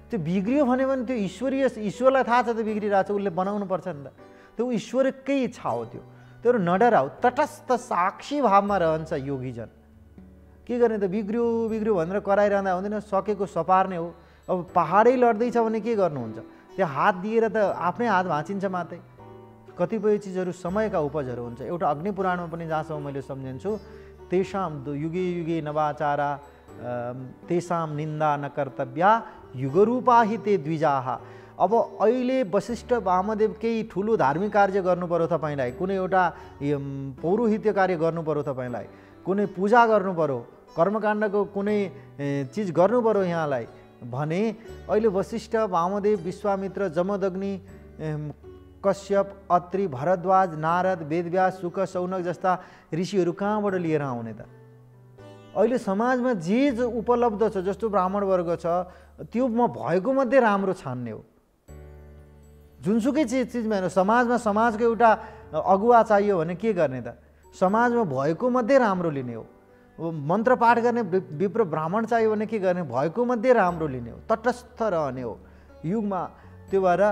त्यो बिग्रियो भने पनि त्यो ईश्वरलाई थाहा छ त बिग्रिरहेको छ, उसले बनाउनु पर्छ नि त। त्यो ईश्वरकै इच्छा हो। त्यो नडराऊ, तटस्थ साक्षी भावमा रहन्छ योगीजन। के गर्ने त, बिग्रियो भनेर कराइरहँदा हुँदैन, सकेको सपार्ने हो। अब पहाडै लड्दैछ भने के गर्नुहुन्छ, त्यो हात दिएर त आफ्नै हात भाँचिन्छ मात्रै। कतिपय चिजहरू समयका उपजहरू हुन्छ। एउटा अग्नि पुराणमा पनि जहाँसम्म मैले सम्झन्छु, तेषाम युगे युगे नवाचारा तेषाम निन्दा न कर्तव्या युगरूपा हि ते द्विजाहा। अब अहिले वशिष्ठ वामदेव केही ठुलो धार्मिक कार्य गर्नु पर्यो तपाईँलाई, कुनै एउटा पौरोहित्य कार्य गर्नु पर्यो तपाईँलाई, कुनै पूजा गर्नु पर्यो, कर्मकाण्डको कुनै चिज गर्नु पर्यो यहाँलाई भने अहिले वशिष्ठ वामदेव विश्वामित्र जमदग्नि कश्यप अत्रि भरद्वाज नारद वेदव्यास शुक शौनक जस्ता ऋषिहरू कहाँबाट लिएर आउने त। अहिले समाजमा जे उपलब्ध छ, जस्तो ब्राह्मण वर्ग छ त्यो म भएको मध्ये राम्रो छान्ने हो। जुनसुकै चिजमा हेर्नु, समाजको एउटा अगुवा चाहियो भने के गर्ने त, समाजमा भएको मध्ये राम्रो लिने हो। मन्त्र पाठ गर्ने विप्र ब्राह्मण चाहियो भने के गर्ने, भएको मध्ये राम्रो लिने हो, तटस्थ रहने हो युगमा। त्यो भएर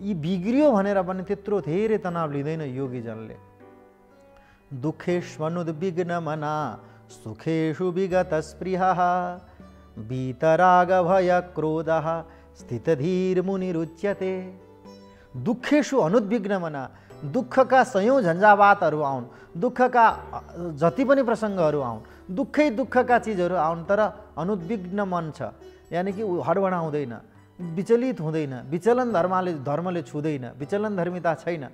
यी बिग्रियो भनेर पनि त्यत्रो धेरै तनाव लिँदैन योगीजनले। दुःखेष्वनुद्विग्न मना सुखेषु विगत स्पृहः वीतराग भय क्रोधः स्थितधीर मुनिरुच्यते। दुःखेषु अनुद्विग्न मना, दुःखका सयौँ झन्झावातहरू आउन्, दुःखका जति पनि प्रसङ्गहरू आउन्, दुःखका चिजहरू आउन्, तर अनुद्विग्न मन छ, यानि कि हडबडाउँदैन, विचलित हुँदैन, विचलन धर्मले छुँदैन, विचलन धर्मिता छैन।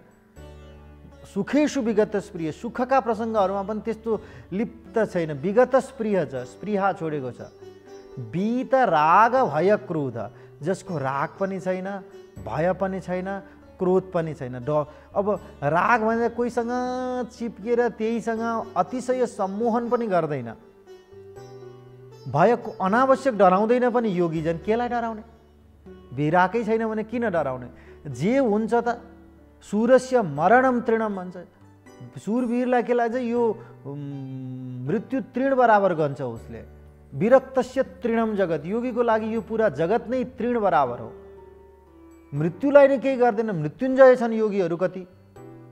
सुखेषु विगत स्पृह, सुखका प्रसङ्गहरूमा पनि त्यस्तो लिप्त छैन, विगत स्पृह छ, स्पृहा छोडेको छ। वीत राग भय क्रोध, जसको राग पनि छैन, भय पनि छैन, क्रोध पनि छैन। अब राग भनेर कोहीसँग चिप्केर त्यहीसँग अतिशय सम्मोहन पनि गर्दैन, भय अनावश्यक डराउँदैन पनि योगीजन। केलाई डराउने, विराकै छैन भने किन डराउने। जे हुन्छ त सुरस्य मरणम तृणम भन्छ। सुरवीरलाई के लाग्छ, यो मृत्यु तृण बराबर गन्छ उसले। विरक्तस्य तृणम जगत, योगीको लागि यो पुरा जगत नै तृण बराबर हो। मृत्युलाई नै केही गर्दैन। मृत्युञ्जय छन् योगीहरू, कति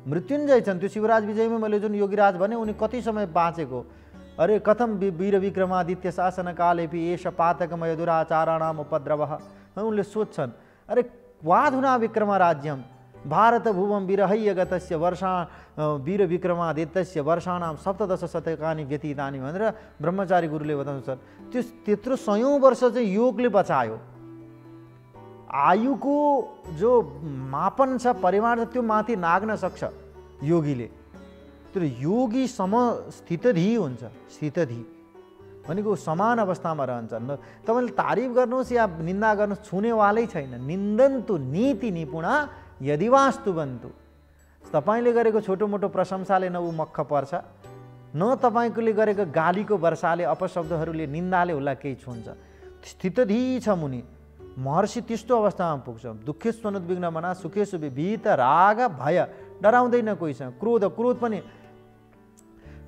मृत्युञ्जय छन्। त्यो शिवराज विजयमा मैले जुन योगीराज भने उनी कति समय बाँचेको। अरे कथम वीर विक्रमादित्य शासन कालेपि एष पातकमय दुराचाराणाम उपद्रवः। उनले सोध्छन्, अरे वाधुना विक्रम राज्यम भारत भुवं विरहय्य गतस्य वर्षा वीर विक्रमादित्यस्य वर्षाणाम सप्तदश शतकानि व्यतीतानि भनेर ब्रह्मचारी गुरुले बताउँछन्। त्यत्रो सयौँ वर्ष चाहिँ योगले बचायो। आयुको जो मापन छ, परिमाण छ, त्यो माथि नाग्न सक्छ योगीले। तर योगी स्थितधी हुन्छ। स्थितधी भनेको समान अवस्थामा रहन्छन्। तपाईँले तारिफ गर्नुहोस् या निन्दा गर्नुहोस्, छुनेवालै छैन। निन्दन्तु नीति निपुणा यदि वास्तु बन्तु। तपाईँले गरेको छोटो मोटो प्रशंसाले न ऊ मक्ख पर्छ, न तपाईँले गरेको गालीको वर्षाले, अपशब्दहरूले, निन्दाले उसलाई केही छुन्छ। स्थितधी छ मुनि। महर्षि त्यस्तो अवस्थामा पुग्छ। दुःखेषु अनुद्विग्न मना सुखेषु वीत राग भय, डराउँदैन कोहीसँग। क्रोध पनि,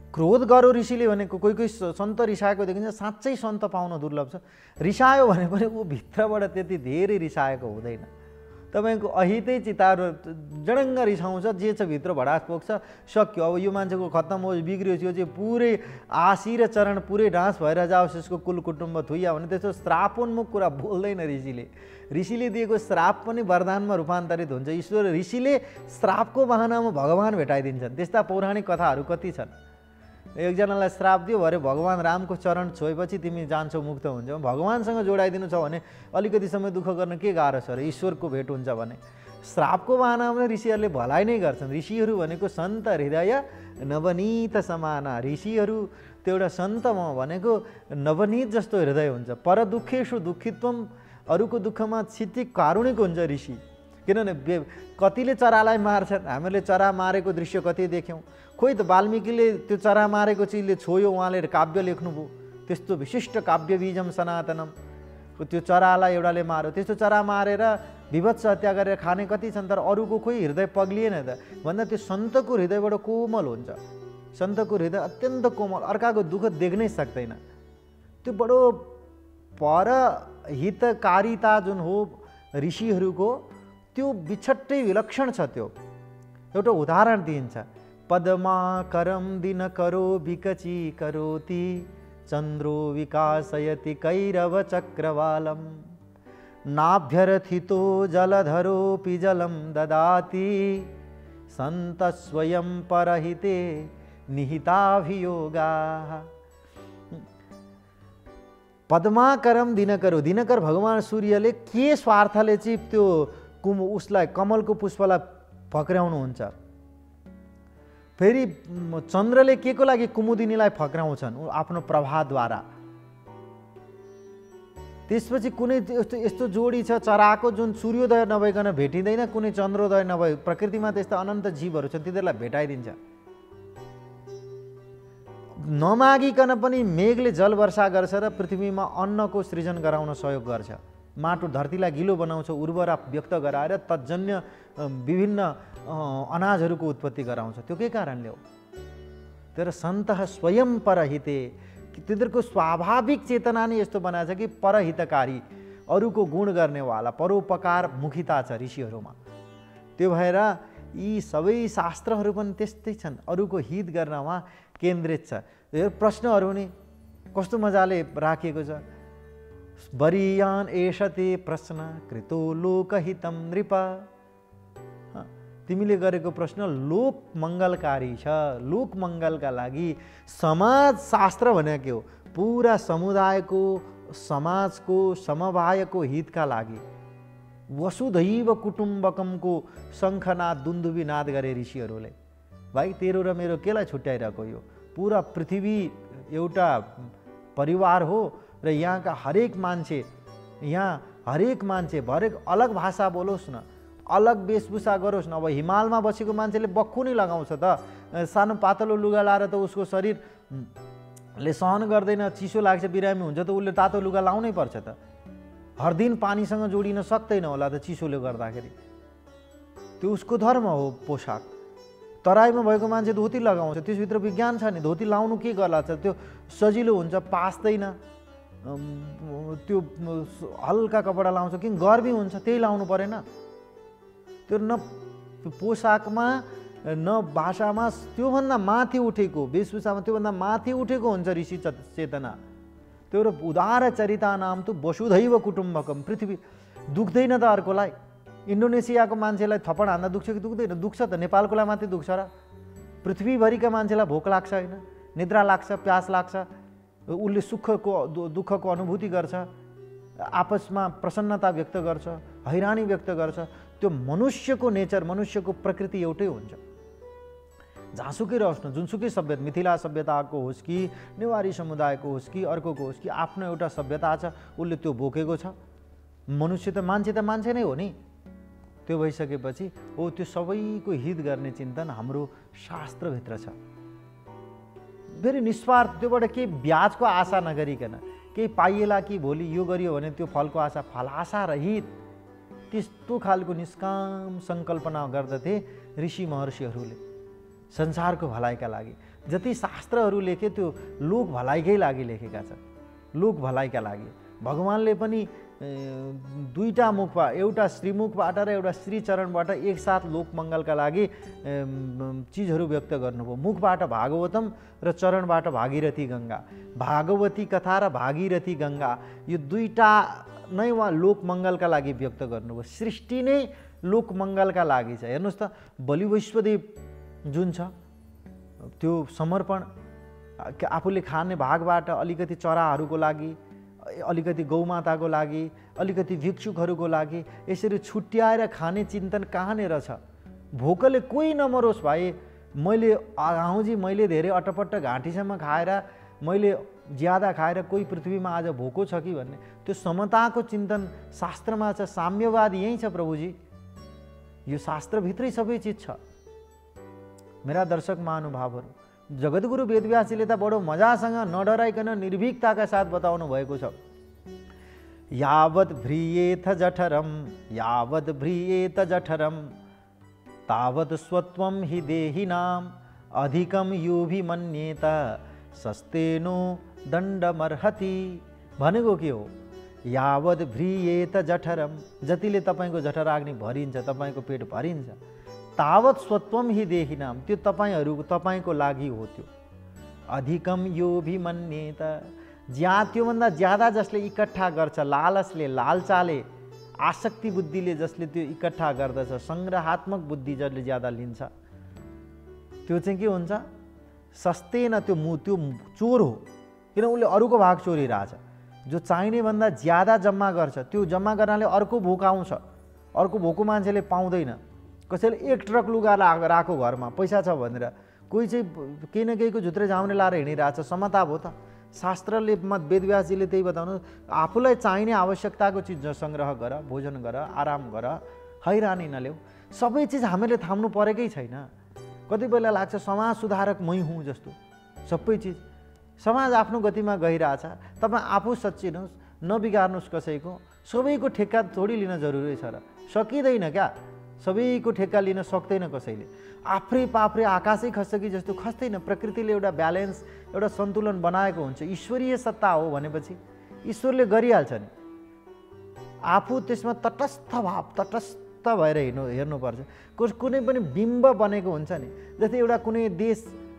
क्रोध गर्यो ऋषिले भनेको। कोही सन्त रिसाएको देखिन्छ, साँच्चै सन्त पाउन दुर्लभ छ। रिसायो भने पनि ऊ भित्रबाट त्यति धेरै रिसाएको हुँदैन। तपाईँको अहितै चितारो जडङ्ग रिसाउँछ, जे छ भित्र भडास पोख्छ, सक्यो। अब यो मान्छेको खत्तम होस्, बिग्रियोस्, यो चाहिँ पुरै आशी र चरण पुरै ढाँस भएर जाओस्, यसको कुल कुटुम्ब थुइया भने त्यस्तो श्रापोन्मुख कुरा बोल्दैन ऋषिले। ऋषिले दिएको श्राप पनि वरदानमा रूपान्तरित हुन्छ। ऋषिले श्रापको बहानामा भगवान भेटाइदिन्छन्। त्यस्ता पौराणिक कथाहरू कति छन्। एकजनालाई श्राप दियो, अरे भगवान रामको चरण छोएपछि तिमी जान्छौ, मुक्त हुन्छौ। भगवानसँग जोडाइदिनु छ भने अलिकति समय दुःख गर्न के गाह्रो छ र, ईश्वरको भेट हुन्छ भने। श्रापको बहानामा ऋषिहरूले भलाइ नै गर्छन्। ऋषिहरू भनेको सन्त हृदय नवनीत समाना। ऋषिहरू त्यो एउटा सन्त भनेको नवनीत जस्तो हृदय हुन्छ। पर दुःखेषु दुःखित्वम, अरूको दुःखमा क्षिति कारुणिक हुन्छ ऋषि। किनभने कतिले चरालाई मार्छन्, हामीले चरा मारेको दृश्य कति देख्यौँ। खोइ त वाल्मिकीले त्यो चरा मारेको चिजले छोयो, उहाँले काव्य लेख्नुभयो, त्यस्तो विशिष्ट काव्य बीजम सनातनम। त्यो चरालाई एउटाले मार्यो, त्यस्तो चरा मारेर विभत्स हत्या गरेर खाने कति छन्, तर अरूको खोइ हृदय पग्लिएन त भन्दा त्यो सन्तको हृदयबाट कोमल हुन्छ। सन्तको हृदय अत्यन्त कोमल, अर्काको दुःख देख्नै सक्दैन। त्यो बडो परहितकारिता जुन हो ऋषिहरूको, त्यो बिछट्टै विलक्षण छ। त्यो एउटा उदाहरण दिइन्छ, पद्माकरम दिनकरो विकचीकरोति चन्द्रो विकासयति कैरव चक्रवालम नाभ्यर्थितो जलधरोऽपि जलं ददाति सन्त स्वयं परहिते निहिताभियोगाः। पद्माकरम दिनकरो, दिनकर भगवान सूर्यले के स्वार्थले चाहिँ त्यो उसलाई कमलको पुष्पलाई फक्राउनुहुन्छ। फेरि चन्द्रले के को लागि कुमुदिनीलाई फक्राउँछन्, आफ्नो प्रभाद्वारा। त्यसपछि कुनै यस्तो जोडी छ चराको जुन सूर्योदय नभइकन भेटिँदैन, कुनै चन्द्रोदय नभए। प्रकृतिमा त्यस्ता अनन्त जीवहरू छन्, तिनीहरूलाई भेटाइदिन्छ। नमागिकन पनि मेघले जल वर्षा गर्छ र पृथ्वीमा अन्नको सृजन गराउन सहयोग गर्छ। माटो धरतीलाई गिलो बनाउँछ, उर्वरा व्यक्त गराएर तत्जन्य विभिन्न अनाजहरूको उत्पत्ति गराउँछ। त्यो के कारणले हो? तर सन्तः स्वयं परहिते, तिनीहरूको स्वाभाविक चेतना नै यस्तो बनाएछ कि परहितकारी, अरूको गुण गर्नेवाला, परोपकार मुखिता छ ऋषिहरूमा। त्यो भएर यी सबै शास्त्रहरू पनि त्यस्तै छन्, अरूको हित गर्नमा केन्द्रित छ। यो प्रश्नहरू नि कस्तो मजाले राखिएको छ। वरीयान एषते प्रश्न कृतो लोकहितम नृप। तिमीले गरेको प्रश्न लोक मङ्गलकारी छ, लोक मङ्गलका लागि। समाज शास्त्र भनेको के हो? पुरा समुदायको, समाजको, समवायको हितका लागि। वसुधैव कुटुम्बकमको शङ्खनाद दुन्दुबीनाद गरे ऋषिहरूले। भाइ तेरो र मेरो केलाई छुट्याइरहेको? यो पुरा पृथ्वी एउटा परिवार हो र यहाँका हरेक मान्छे, हरेक अलग भाषा बोलोस् न, अलग वेशभूषा गरोस् न। अब हिमालमा बसेको मान्छेले बक्खु नै लगाउँछ त, सानो पातलो लुगा लाएर त उसको शरीरले सहन गर्दैन, चिसो लाग्छ, बिरामी हुन्छ त उसले तातो लुगा लाउनै पर्छ त। हर दिन पानीसँग जोडिन सक्दैन होला त चिसोले गर्दाखेरि। त्यो उसको धर्म हो पोसाक। तराईमा भएको मान्छे धोती लगाउँछ, त्यसभित्र विज्ञान छ नि। धोती लाउनु के गर्ला छ? त्यो सजिलो हुन्छ, पास्दैन। त्यो हल्का कपडा लाउँछ कि गर्मी हुन्छ, त्यही लाउनु परेन। त्यो न पोसाकमा न भाषामा त्योभन्दा माथि उठेको, वेशभूषामा त्योभन्दा माथि उठेको हुन्छ ऋषि चेतना। त्यो उदार चरिता नाम त वसुधैव कुटुम्बकम। पृथ्वी दुख्दैन त अर्कोलाई। इन्डोनेसियाको मान्छेलाई थप्पड हान्दा दुख्छ कि दुख्दैन? दुख्छ त। नेपालकोलाई मात्रै दुख्छ र? पृथ्वीभरिका मान्छेलाई भोक लाग्छ होइन, निद्रा लाग्छ, प्यास लाग्छ, उसले दुःखको अनुभूति गर्छ, आपसमा प्रसन्नता व्यक्त गर्छ, हैरानी व्यक्त गर्छ। त्यो मनुष्यको नेचर, मनुष्यको प्रकृति एउटै हुन्छ। जहाँसुकै रहोस् न, जुनसुकै सभ्यता, मिथिला सभ्यताको होस् कि नेवारी समुदायको होस् कि अर्कोको होस् कि, आफ्नो एउटा सभ्यता छ, उसले त्यो बोकेको छ। मनुष्य त मान्छे नै हो नि। त्यो भइसकेपछि हो त्यो सबैको हित गर्ने चिन्तन हाम्रो शास्त्रभित्र छ। फेरि निस्वार्थ, त्योबाट केही ब्याजको आशा नगरिकन, केही पाइएला कि भोलि यो गरियो भने त्यो फलको आशा, फल आशा रहित त्यस्तो खालको निष्काम सङ्कल्पना गर्दथे ऋषि महर्षिहरूले संसारको भलाइका लागि। जति शास्त्रहरू लेखे त्यो लोक भलाइकै लागि लेखेका छन्, लोक भलाइका लागि। भगवानले पनि दुईटा मुखबाट, एउटा श्रीमुखबाट र एउटा श्रीचरणबाट एकसाथ लोकमङ्गलका लागि चिजहरू व्यक्त गर्नुभयो। मुखबाट भागवतम र चरणबाट भागीरथी गङ्गा। भागवती कथा र भागीरथी गङ्गा यो दुईटा नै उहाँ लोकमङ्गलका लागि व्यक्त गर्नुभयो। सृष्टि नै लोकमङ्गलका लागि छ। हेर्नुहोस् त, बलि वैश्वदेव जुन छ त्यो समर्पण आफूले खाने भागबाट अलिकति चराहरूको लागि, अलिकति गौमाताको लागि, अलिकति भिक्षुकहरूको लागि यसरी छुट्याएर खाने चिन्तन कहाँनिर छ? भोकले कोही नमरोस् भाइ, मैले धेरै अटपट्ट घाँटीसम्म खाएर, मैले ज्यादा खाएर कोही पृथ्वीमा आज भोको छ कि भन्ने त्यो समताको चिन्तन शास्त्रमा छ। साम्यवाद यही छ प्रभुजी। यो शास्त्रभित्रै सबै चिज छ। मेरा दर्शक महानुभावहरू, जगद्गुरु वेदव्यासजीले त बडो मजासँग नडराइकन निर्भीकताका साथ बताउनु भएको छ। यावद् भ्रियेथ जठरम तावत् स्वत्वं हि देहिनाम अधिकम योभिमन्येत सस्तेनो दण्डमर्हति। भनेको के हो? यावद् भ्रियेत जठरम, जतिले तपाईँको जठराग्नि भरिन्छ, तपाईँको पेट भरिन्छ, तावत् स्वत्वम हि देहिनाम, त्यो तपाईँको लागि हो। त्यो अधिकम योभिमन्येत, त्योभन्दा ज्यादा जसले इकट्ठा गर्छ, लालचले, लालचाले, आसक्ति बुद्धिले जसले त्यो इकट्ठा गर्दछ, सङ्ग्रहात्मक बुद्धि जसले ज्यादा लिन्छ, त्यो चाहिँ के हुन्छ? सस्तेन, त्यो चोर हो। किन? उसले अरूको भाग चोरिरहेछ। जो चाहिने भन्दा ज्यादा जम्मा गर्छ, त्यो जम्मा गर्नाले अर्को भोक आउँछ, अर्को भोको मान्छेले पाउँदैन। कसैले एक ट्रक लुगा राखो घरमा, पैसा छ भनेर, कोही चाहिँ केही न केहीको झुत्रे झाउने लाएर हिँडिरहेछ, समता भयो त? शास्त्रले वेदव्यासजीले त्यही बताउनु, आफूलाई चाहिने आवश्यकताको चिज सङ्ग्रह गर, भोजन गर, आराम गर, हैरानी नल्याऊ। सबै चिज हामीले थाम्नु परेकै छैन। कति बेला लाग्छ समाज सुधारक मै हुँ जस्तो। सबै चिज समाज आफ्नो गतिमा गइरहेछ, तपाईँ आफू सच्चिनुहोस्, नबिगार्नुहोस् कसैको। सबैको ठेक्का थोडी लिन जरुरी छ र? सकिँदैन क्या, सबैको ठेक्का लिन सक्दैन कसैले। आफ्रै पाफ्रै आकाशै खस्छ कि जस्तो खस्दैन। प्रकृतिले एउटा ब्यालेन्स, एउटा सन्तुलन बनाएको हुन्छ। ईश्वरीय सत्ता हो भनेपछि ईश्वरले गरिहाल्छ नि। आफू त्यसमा तटस्थ भएर हेर्नुपर्छ। कुनै पनि बिम्ब बनेको हुन्छ नि। जस्तै एउटा कुनै देश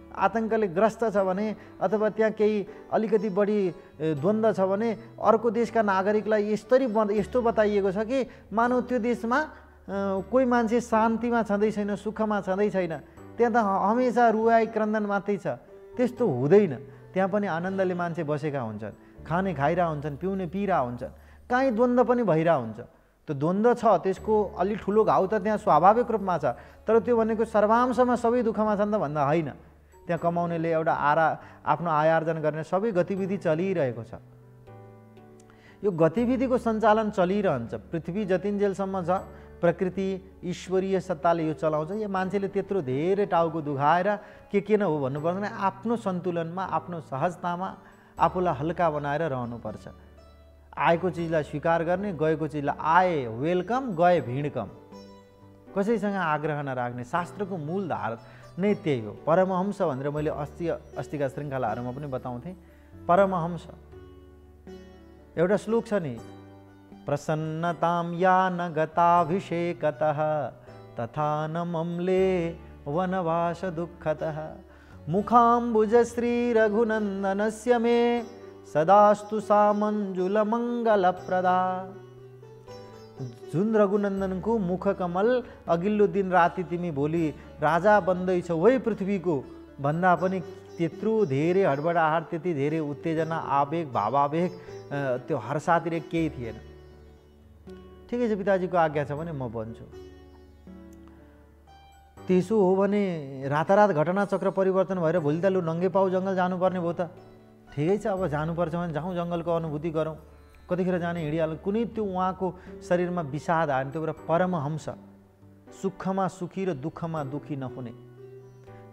आतङ्कले ग्रस्त छ भने, अथवा त्यहाँ केही अलिकति बढी द्वन्द्व छ भने, अर्को देशका नागरिकलाई यस्तो बताइएको छ कि मानव त्यो देशमा कोही मान्छे शान्तिमा छँदै छैन, सुखमा छँदै छैन, त्यहाँ त हमेसा रुवाई क्रन्दन मात्रै छ। त्यस्तो हुँदैन। त्यहाँ पनि आनन्दले मान्छे बसेका हुन्छन्, खाने खाइरह हुन्छन्, पिउने पिइरह हुन्छन्, काहीँ द्वन्द्व पनि भइरह हुन्छ। त्यो द्वन्द्व छ, त्यसको अलि ठुलो घाउ त त्यहाँ स्वाभाविक रूपमा छ। तर त्यो भनेको सर्वांशमा सबै दुःखमा छन् त भन्दा होइन। त्यहाँ कमाउनेले एउटा आफ्नो आय आर्जन गर्ने सबै गतिविधि चलिरहेको छ। यो गतिविधिको सञ्चालन चलिरहन्छ। पृथ्वी जतिन्जेलसम्म छ, प्रकृति ईश्वरीय सत्ताले यो चलाउँछ। यो मान्छेले त्यत्रो धेरै टाउको दुखाएर के न हो भन्नु पर्दैन। आफ्नो सन्तुलनमा, आफ्नो सहजतामा आफूलाई हल्का बनाएर रहनुपर्छ। आएको चिजलाई स्वीकार गर्ने, गएको चिजलाई आए वेलकम, गए भिड कम। कसैसँग आग्रह नराख्ने। शास्त्रको मूल धार नै त्यही हो। परमहंस भनेर मैले अस्तिका श्रृङ्खलाहरूमा पनि बताउँथेँ। परमहंस एउटा श्लोक छ नि, प्रसन्नतां या न गताभिषेकतः तथा न मम्ले वनवास दुःखतः मुखाम्बुज श्री रघुनन्दनस्य मे सदास्तु सा मञ्जुलमङ्गलप्रदा। जुन रघुनन्दनको मुखकमल अघिल्लो दिन राति तिमी भोलि राजा बन्दैछौ है पृथ्वीको भन्दा पनि त्यत्रो धेरै हडबडाहट, त्यति धेरै उत्तेजना, आवेग, भावावेग, त्यो हर्षातिर केही थिएन। ठिकै छ, पिताजीको आज्ञा छ भने म भन्छु। त्यसो हो भने रातारात घटनाचक्र परिवर्तन भएर भोलि त लु नङ्गे पाउ जङ्गल जानुपर्ने भयो त। ठिकै छ, अब जानुपर्छ भने जाउँ, जङ्गलको अनुभूति गरौँ। कतिखेर जाने हिँडिहाल्नु। कुनै त्यो उहाँको शरीरमा विषाद आयो, त्यो बेला परमहंस, सुखमा सुखी र दुःखमा दुःखी नहुने।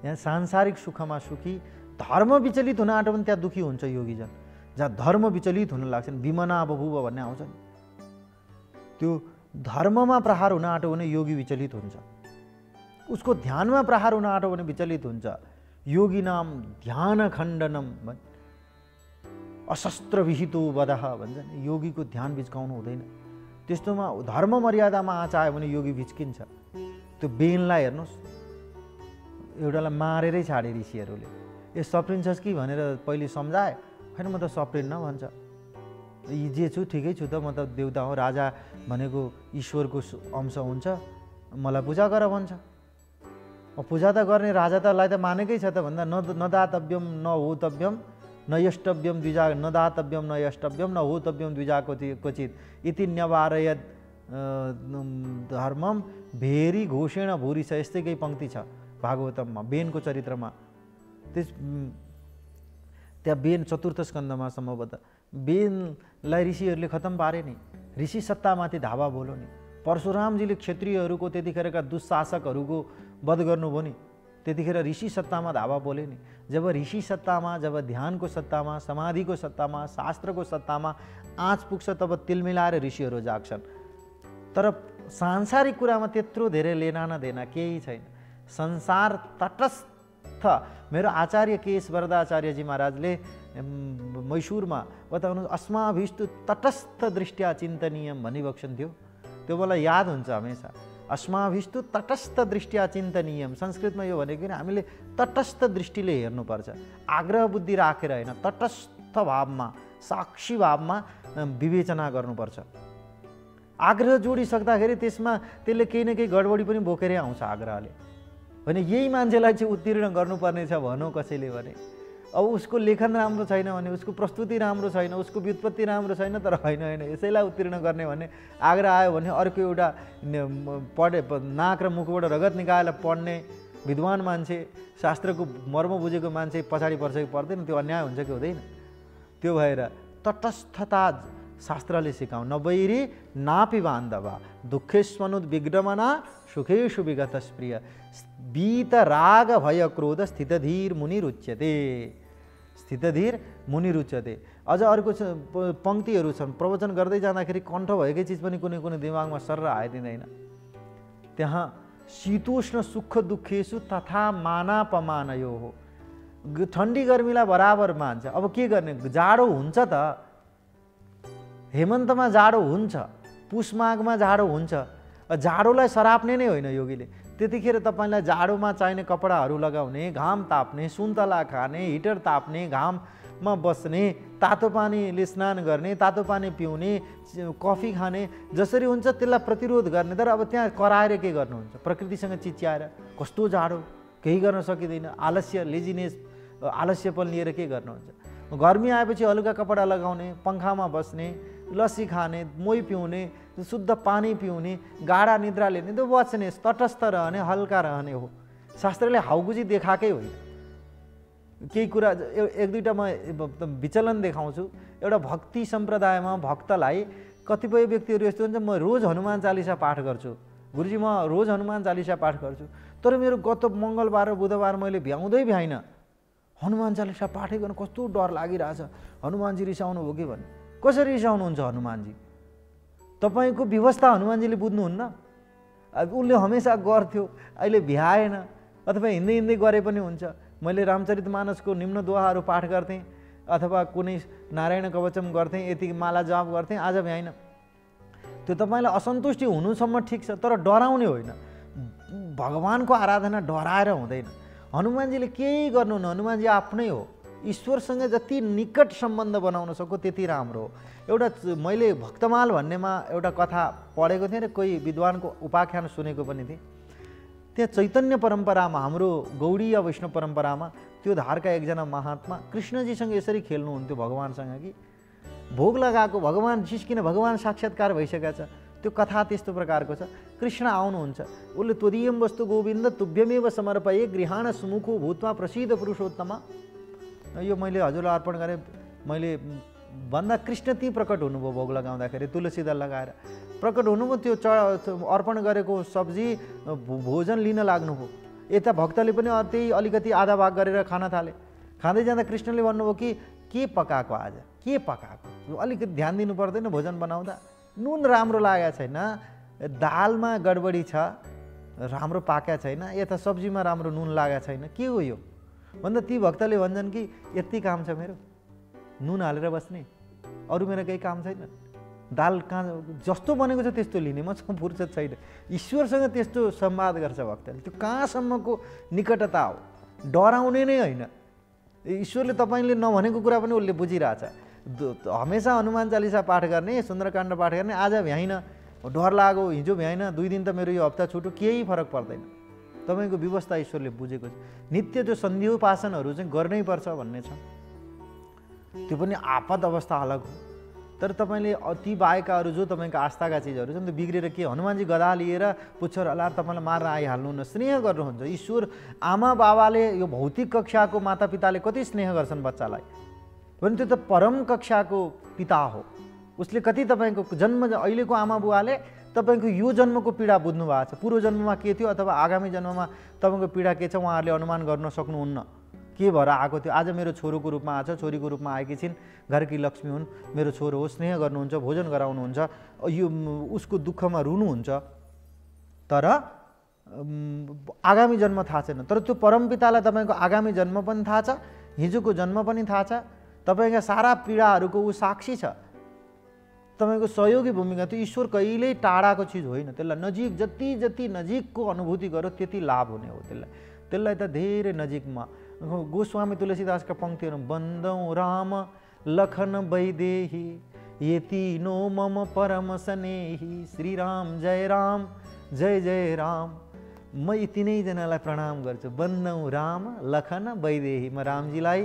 यहाँ सांसारिक सुखमा सुखी, धर्म विचलित हुन आँट्यो भने त्यहाँ दुःखी हुन्छ योगीजन। जहाँ धर्म विचलित हुन लाग्छन्, विमना बभुव भन्ने आउँछ नि, त्यो धर्ममा प्रहार हुन आँट्यो भने योगी विचलित हुन्छ। उसको ध्यानमा प्रहार हुन आँट्यो भने विचलित हुन्छ। योगी नाम ध्यान खण्डनम, अशस्त्र विहितो वधः भन्छ नि। योगीको ध्यान भिचकाउनु हुँदैन। त्यस्तोमा धर्म मर्यादामा आँच आयो भने योगी भिचकिन्छ। त्यो बेनलाई हेर्नुहोस्, एउटालाई मारेरै छाडे ऋषिहरूले। ए सप्रिन्छस् कि भनेर पहिले सम्झाए, होइन म त सप्रिन्न भन्छ। जे छु ठिकै छु त, म त देउता हो, राजा भनेको ईश्वरको अंश हुन्छ, मलाई पूजा गर भन्छ। पूजा त गर्ने, राजा तलाई त मानेकै छ त भन्दा न दातव्यम न होतव्यम न यष्टव्यम द्विजा, न दातव्यम न यष्टव्यम न होतव्यम द्विजा क्वचित इति न्यवारयद धर्मम भेरी घोषेण भूरि छ। यस्तै केही पङ्क्ति छ भागवतममा, बेनको चरित्रमा। त्यहाँ बेन चतुर्थ स्कन्धमा सम्भवतः बेनलाई ऋषिहरूले खतम पारे नि। ऋषि सत्तामाथि धावा बोलो नि। परशुरामजीले क्षत्रियहरूको त्यतिखेरका दुशासकहरूको वध गर्नुभयो नि, त्यतिखेर ऋषि सत्तामा धावा बोले नि। जब ऋषि सत्तामा, जब ध्यानको सत्तामा, समाधिको सत्तामा, शास्त्रको सत्तामा आँच पुग्छ तब तिल मिलाएर ऋषिहरू जाग्छन्। तर सांसारिक कुरामा त्यत्रो धेरै लेना देना केही छैन। संसार तटस्थ। मेरो आचार्य केश वरदाचार्यजी महाराजले मैसूरमा बताउनु अस्माभिस्तु तटस्थ दृष्टिया चिन्तनीयम भनिबक्सन्थ्यो। त्यो मलाई याद हुन्छ हमेसा। अस्माभिस्तु तटस्थ दृष्टिया चिन्तनीयम, संस्कृतमा यो भनेको नि हामीले तटस्थ दृष्टिले हेर्नुपर्छ, आग्रह बुद्धि राखेर होइन, तटस्थ भावमा, साक्षी भावमा विवेचना गर्नुपर्छ। आग्रह जोडिसक्दाखेरि त्यसमा त्यसले केही न केही गडबडी पनि बोकेरै आउँछ आग्रहले। भने यही मान्छेलाई चाहिँ उत्तीर्ण गर्नुपर्ने छ भनौँ कसैले भने, अब उसको लेखन राम्रो छैन भने, उसको प्रस्तुति राम्रो छैन, उसको व्युत्पत्ति राम्रो छैन, तर होइन यसैलाई उत्तीर्ण गर्ने भन्ने आग्रह आयो भने अर्को एउटा पढे नाक र मुखबाट रगत निकालेर पढ्ने विद्वान मान्छे, शास्त्रको मर्म बुझेको मान्छे पछाडि पर्छ कि पर्दैन, त्यो अन्याय हुन्छ कि हुँदैन। त्यो भएर तटस्थता शास्त्रले सिकाउँ। नवैरी नापि बान्धवा दुःखेष्वनुद्विग्नमना सुखेषु विगतस्प्रिय वीत राग भय क्रोध स्थितधीर मुनिरुच्यते। स्थितधीर मुनिरुच्यते। अझ अर्को पङ्क्तिहरू छन्, प्रवचन गर्दै जाँदाखेरि कण्ठ भएकै चिज पनि कुनै कुनै दिमागमा सर्र आइदिँदैन। त्यहाँ शीतोष्ण सुख दुःखेषु तथा मानापमानयो हो। ठन्डी गर्मीलाई बराबर मान्छ। अब के गर्ने, जाडो हुन्छ त, हेमन्तमा जाडो हुन्छ, पुष माघमा जाडो हुन्छ। जाडोलाई सराप्ने नै होइन योगीले। त्यतिखेर तपाईँलाई जाडोमा चाहिने कपडाहरू लगाउने, घाम ताप्ने, सुन्तला खाने, हिटर ताप्ने, घाममा बस्ने, तातो पानीले स्नान गर्ने, तातो पानी पिउने, कफी खाने, जसरी हुन्छ त्यसलाई प्रतिरोध गर्ने। तर अब त्यहाँ कराएर के गर्नुहुन्छ, प्रकृतिसँग चिच्याएर कस्तो जाडो, केही गर्न सकिँदैन, आलस्य लेजिनेस आलस्यपन लिएर के गर्नुहुन्छ। गर्मी आएपछि हलुका कपडा लगाउने, पङ्खामा बस्ने, लस्सी खाने, मोही पिउने, शुद्ध पानी पिउने, गाढा निद्रा लिने, त्यो बच्ने, तटस्थ रहने, हल्का रहने हो। शास्त्रले हाउगुजी देखाएकै होइन। केही कुरा एक दुईवटा म विचलन देखाउँछु। एउटा भक्ति सम्प्रदायमा भक्तलाई कतिपय व्यक्तिहरू यस्तो हुन्छ, म रोज हनुमान चालिसा पाठ गर्छु, गुरुजी म रोज हनुमान चालिसा पाठ गर्छु, तर मेरो गत मङ्गलबार र बुधबार मैले भ्याउँदिनँ, हनुमान चालिसा पाठै गर्न कस्तो डर लागिरहेछ, हनुमानजी रिसाउनु हो कि भन्ने। कसरी रिसाउनुहुन्छ हनुमानजी? तपाईँको व्यवस्था हनुमानजीले बुझ्नुहुन्न। अब उसले हमेसा गर्थ्यो, अहिले भ्याएन, अथवा हिँड्दै हिँड्दै गरे पनि हुन्छ। मैले रामचरितमानसको निम्न दोहाहरू पाठ गर्थेँ, अथवा कुनै नारायण कवचम गर्थेँ, यति माला जाप गर्थेँ, आज भ्याइन। त्यो तपाईँलाई असन्तुष्टि हुनुसम्म ठिक छ, तर डराउने होइन। भगवानको आराधना डराएर हुँदैन। हनुमानजीले केही गर्नुहुन्न, हनुमानजी आफ्नै हो। ईश्वरसँग जति निकट सम्बन्ध बनाउन सक्यो त्यति राम्रो हो। एउटा मैले भक्तमाल भन्नेमा एउटा कथा पढेको थिएँ र कोही विद्वानको उपाख्यान सुनेको पनि थिएँ। त्यहाँ चैतन्य परम्परामा, हाम्रो गौडीय वैष्णव परम्परामा त्यो धारका एकजना महात्मा कृष्णजीसँग यसरी खेल्नुहुन्थ्यो भगवानसँग कि भोग लगाएको भगवान जिस्किन भगवान साक्षात्कार भइसकेको छ। त्यो कथा त्यस्तो प्रकारको छ। कृष्ण आउनुहुन्छ, उसले त्वदीयम वस्तु गोविन्द तुभ्यमेव समर्पये गृहाण सुमुखो भूत्वा प्रसिद्ध पुरुषोत्तमा। यो मैले हजुरलाई अर्पण गरेँ, मैले भन्दा कृष्ण ती प्रकट हुनुभयो भोग लगाउँदाखेरि, तुलसी दल लगाएर प्रकट हुनुभयो। त्यो अर्पण गरेको सब्जी भोजन लिन लाग्नुभयो। यता भक्तले पनि त्यही अलिकति आधा भाग गरेर खान थाले। खाँदै जाँदा कृष्णले भन्नुभयो कि के पकाएको आज, के पकाएको, अलिकति ध्यान दिनु पर्दैन भोजन बनाउँदा। नुन राम्रो लागेको छैन, दालमा गडबडी छ, राम्रो पाकेको छैन, यता सब्जीमा राम्रो नुन लागेको छैन, के हो यो भन्दा ती भक्तले भन्छन् कि यति काम छ मेरो, नुन हालेर बस्ने, अरू मेरो केही काम छैन। दाल कहाँ जस्तो बनेको छ त्यस्तो लिने, मसँग फुर्सद छैन। ईश्वरसँग त्यस्तो संवाद गर्छ भक्तले। त्यो कहाँसम्मको निकटता हो, डराउने नै होइन। ईश्वरले तपाईँले नभनेको कुरा पनि उसले बुझिरहेछ। हमेसा हनुमान चालिसा पाठ गर्ने, सुन्दरकाण्ड पाठ गर्ने, आज भ्याइन, डर लाग्यो, हिजो भ्याइन, 2 दिन त मेरो यो हप्ता छुट्यो, केही फरक पर्दैन। तपाईँको व्यवस्था ईश्वरले बुझेको छ। नित्य त्यो सन्ध्योपासनहरू चाहिँ गर्नै पर्छ भन्ने छ। त्यो पनि आपद अवस्था अलग हो। तर तपाईँले ती बाहेकहरू जो तपाईँको आस्थाका चिजहरू छन् त्यो बिग्रेर के, हनुमानजी गदा लिएर पुच्छर हलार तपाईँलाई मारेर आइहाल्नुहुन्न, स्नेह गर्नुहुन्छ। ईश्वर आमा बाबाले यो भौतिक कक्षाको मातापिताले कति स्नेह गर्छन् बच्चालाई भने त्यो त परम कक्षाको पिता हो। उसले कति तपाईँको जन्म, अहिलेको आमा बुवाले तपाईँको यो जन्मको पीडा बुझ्नु भएको छ, पूर्व जन्ममा के थियो अथवा आगामी जन्ममा तपाईँको पीडा के छ उहाँहरूले अनुमान गर्न सक्नुहुन्न। के भएर आएको थियो, आज मेरो छोरोको रूपमा आएको छ, छोरीको रूपमा आएकी छिन्, घरकी लक्ष्मी हुन्, मेरो छोरो हो, स्नेह गर्नुहुन्छ, भोजन गराउनुहुन्छ, यो उसको दुःखमा रुनुहुन्छ, तर आगामी जन्म थाहा छैन। तर त्यो परमपितालाई तपाईँको आगामी जन्म पनि थाहा छ, हिजोको जन्म पनि थाहा छ, तपाईँका सारा पीडाहरूको ऊ साक्षी छ, तपाईँको सहयोगी भूमिका। त्यो ईश्वर कहिल्यै टाढाको चिज होइन, त्यसलाई नजिक जति जति नजिकको अनुभूति गर्यो त्यति लाभ हुने हो। त्यसलाई त धेरै नजिकमा गोस्वामी तुलसीदासका पङ्क्तिहरू बन्दौ राम लखन वैदेही यति नो मम परम स्नेही श्रीराम जय राम जय जय राम। म यी तिनैजनालाई प्रणाम गर्छु, बन्दौ राम लखन वैदेही, म रामजीलाई,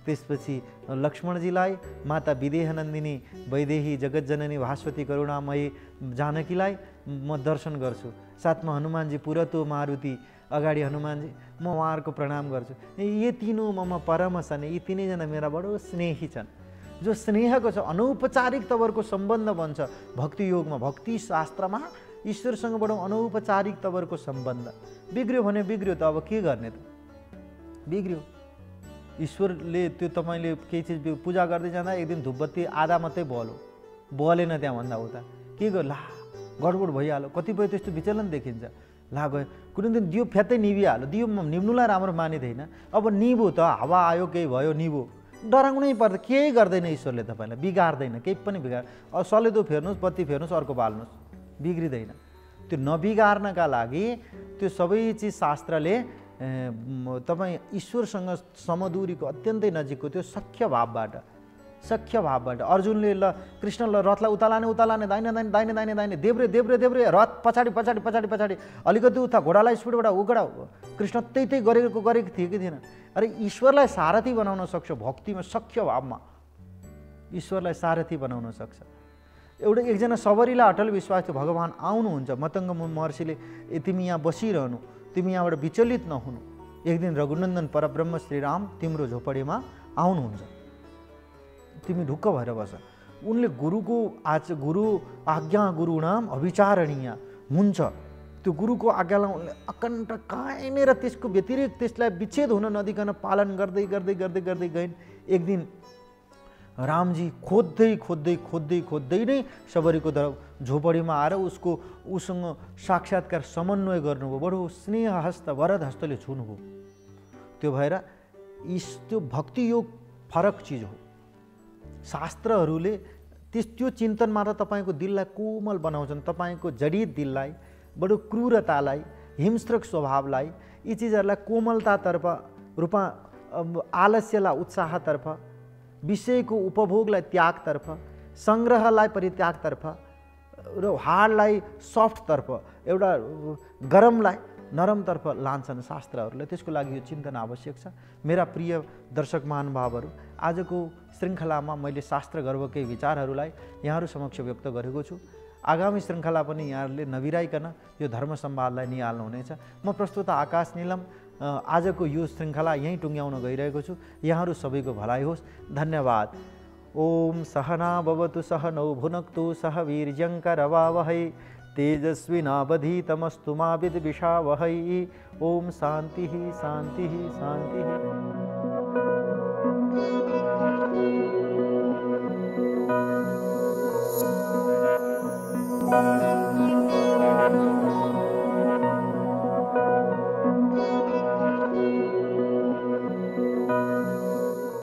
त्यसपछि लक्ष्मणजीलाई, माता विदेहनन्दिनी वैदेही जगतजननी भास्वती करुणामयी जानकीलाई म दर्शन गर्छु, साथमा हनुमानजी पुरतो मारुति अगाडि हनुमानजी, म उहाँहरूको प्रणाम गर्छु। यी तीनों मम परम स्नेही, यी तिनैजना मेरा बडो स्नेही छन्। जो स्नेहको छ अनौपचारिक तवरको सम्बन्ध बन्छ भक्ति योगमा, भक्ति शास्त्रमा ईश्वरसँग बडो अनौपचारिक तवरको सम्बन्ध। बिग्रियो भने बिग्रियो त अब के गर्ने त, बिग्रियो। ईश्वरले त्यो तपाईँले केही चिज पूजा गर्दै जाँदा एक दिन धुपबत्ती आधा मात्रै बलेन, त्यहाँभन्दा उता के गर्यो, ला गडबड भइहाल्यो। कतिपय त्यस्तो विचलन देखिन्छ, ला गयो कुनै दिन दियो फ्यात्तै निभिहाल्यो, दियो निभ्नुलाई राम्रो मानिँदैन, अब निभो त हावा आयो केही भयो निभो, डराउनै पर्छ, केही गर्दैन ईश्वरले, तपाईँलाई बिगार्दैन, केही पनि बिगार। सलेदो फेर्नुहोस्, बत्ती फेर्नुहोस्, अर्को बाल्नुहोस्, बिग्रिँदैन। त्यो नबिगार्नका लागि त्यो सबै चिज शास्त्रले तपाईँ ईश्वरसँग समदूरीको अत्यन्तै नजिकको त्यो सख्य भावबाट अर्जुनले ल कृष्ण ल रथलाई उतालाने दाहिने दाहिने दाहिने दाहिने दाहिने देब्रे देब्रे देब्रे, रथ पछाडि पछाडि पछाडि पछाडि अलिकति उता घोडालाई स्पिडबाट उगडा, कृष्ण त्यही गरेको थियो कि थिएन। अरे ईश्वरलाई सारथी बनाउन सक्छ, भक्तिमा सख्य भावमा ईश्वरलाई सारथी बनाउन सक्छ। एकजना सबरीलाई अटल विश्वास थियो, भगवान् आउनुहुन्छ, मतङ्ग महर्षिले तिमी यहाँ बसिरहनु, तिमी यहाँबाट विचलित नहुनु, एक दिन रघुनन्दन परब्रह्म श्रीराम तिम्रो झोपडीमा आउनुहुन्छ, तिमी ढुक्क भएर बस। उनले गुरुको गुरु आज्ञा गुरुणाम अविचारणीय हुन्छ, त्यो गुरुको आज्ञालाई उनले अकण्ठ कायमै र त्यसको व्यतिरिक्त त्यसलाई विच्छेद हुन नदिकन पालन गर्दै गर्दै गर्दै गर्दै गइन्। एक दिन रामजी खोज्दै नै सबरीको झोपडीमा आएर उसँग साक्षात्कार समन्वय गर्नुभयो, बडो स्नेह हस्त वरद हस्तले छुनुभयो। त्यो भएर त्यो भक्ति योग फरक चिज हो। शास्त्रहरूले त्यो चिन्तनमा त तपाईँको दिललाई कोमल बनाउँछन्, तपाईँको जडित दिललाई, बडो क्रूरतालाई, हिंस्रक स्वभावलाई, यी चिजहरूलाई कोमलतातर्फ, रूपमा आलस्यलाई उत्साहतर्फ, विषयको उपभोगलाई त्यागतर्फ, सङ्ग्रहलाई परित्यागतर्फ र हार्डलाई सफ्टतर्फ, एउटा गरमलाई नरमतर्फ लान्छन् शास्त्रहरूले। त्यसको लागि यो चिन्तन आवश्यक छ। मेरा प्रिय दर्शक महानुभावहरू, आजको श्रृङ्खलामा मैले शास्त्र गर्वकै विचारहरूलाई यहाँहरू समक्ष व्यक्त गरेको छु। आगामी श्रृङ्खला पनि यहाँहरूले नबिराइकन यो धर्म संवादलाई निहाल्नुहुनेछ। म प्रस्तुत आकाश नीलम आजको यो श्रृङ्खला यहीँ टुङ्ग्याउन गइरहेको छु। यहाँहरू सबैको भलाइ होस्। धन्यवाद। ओम सहना भवतु सहनौ भुनक्तु सह वीर्यङ्करवावहै तेजस्विनावधीतमस्तु मा विद्विषावहै। ओम शान्तिः शान्तिः शान्तिः।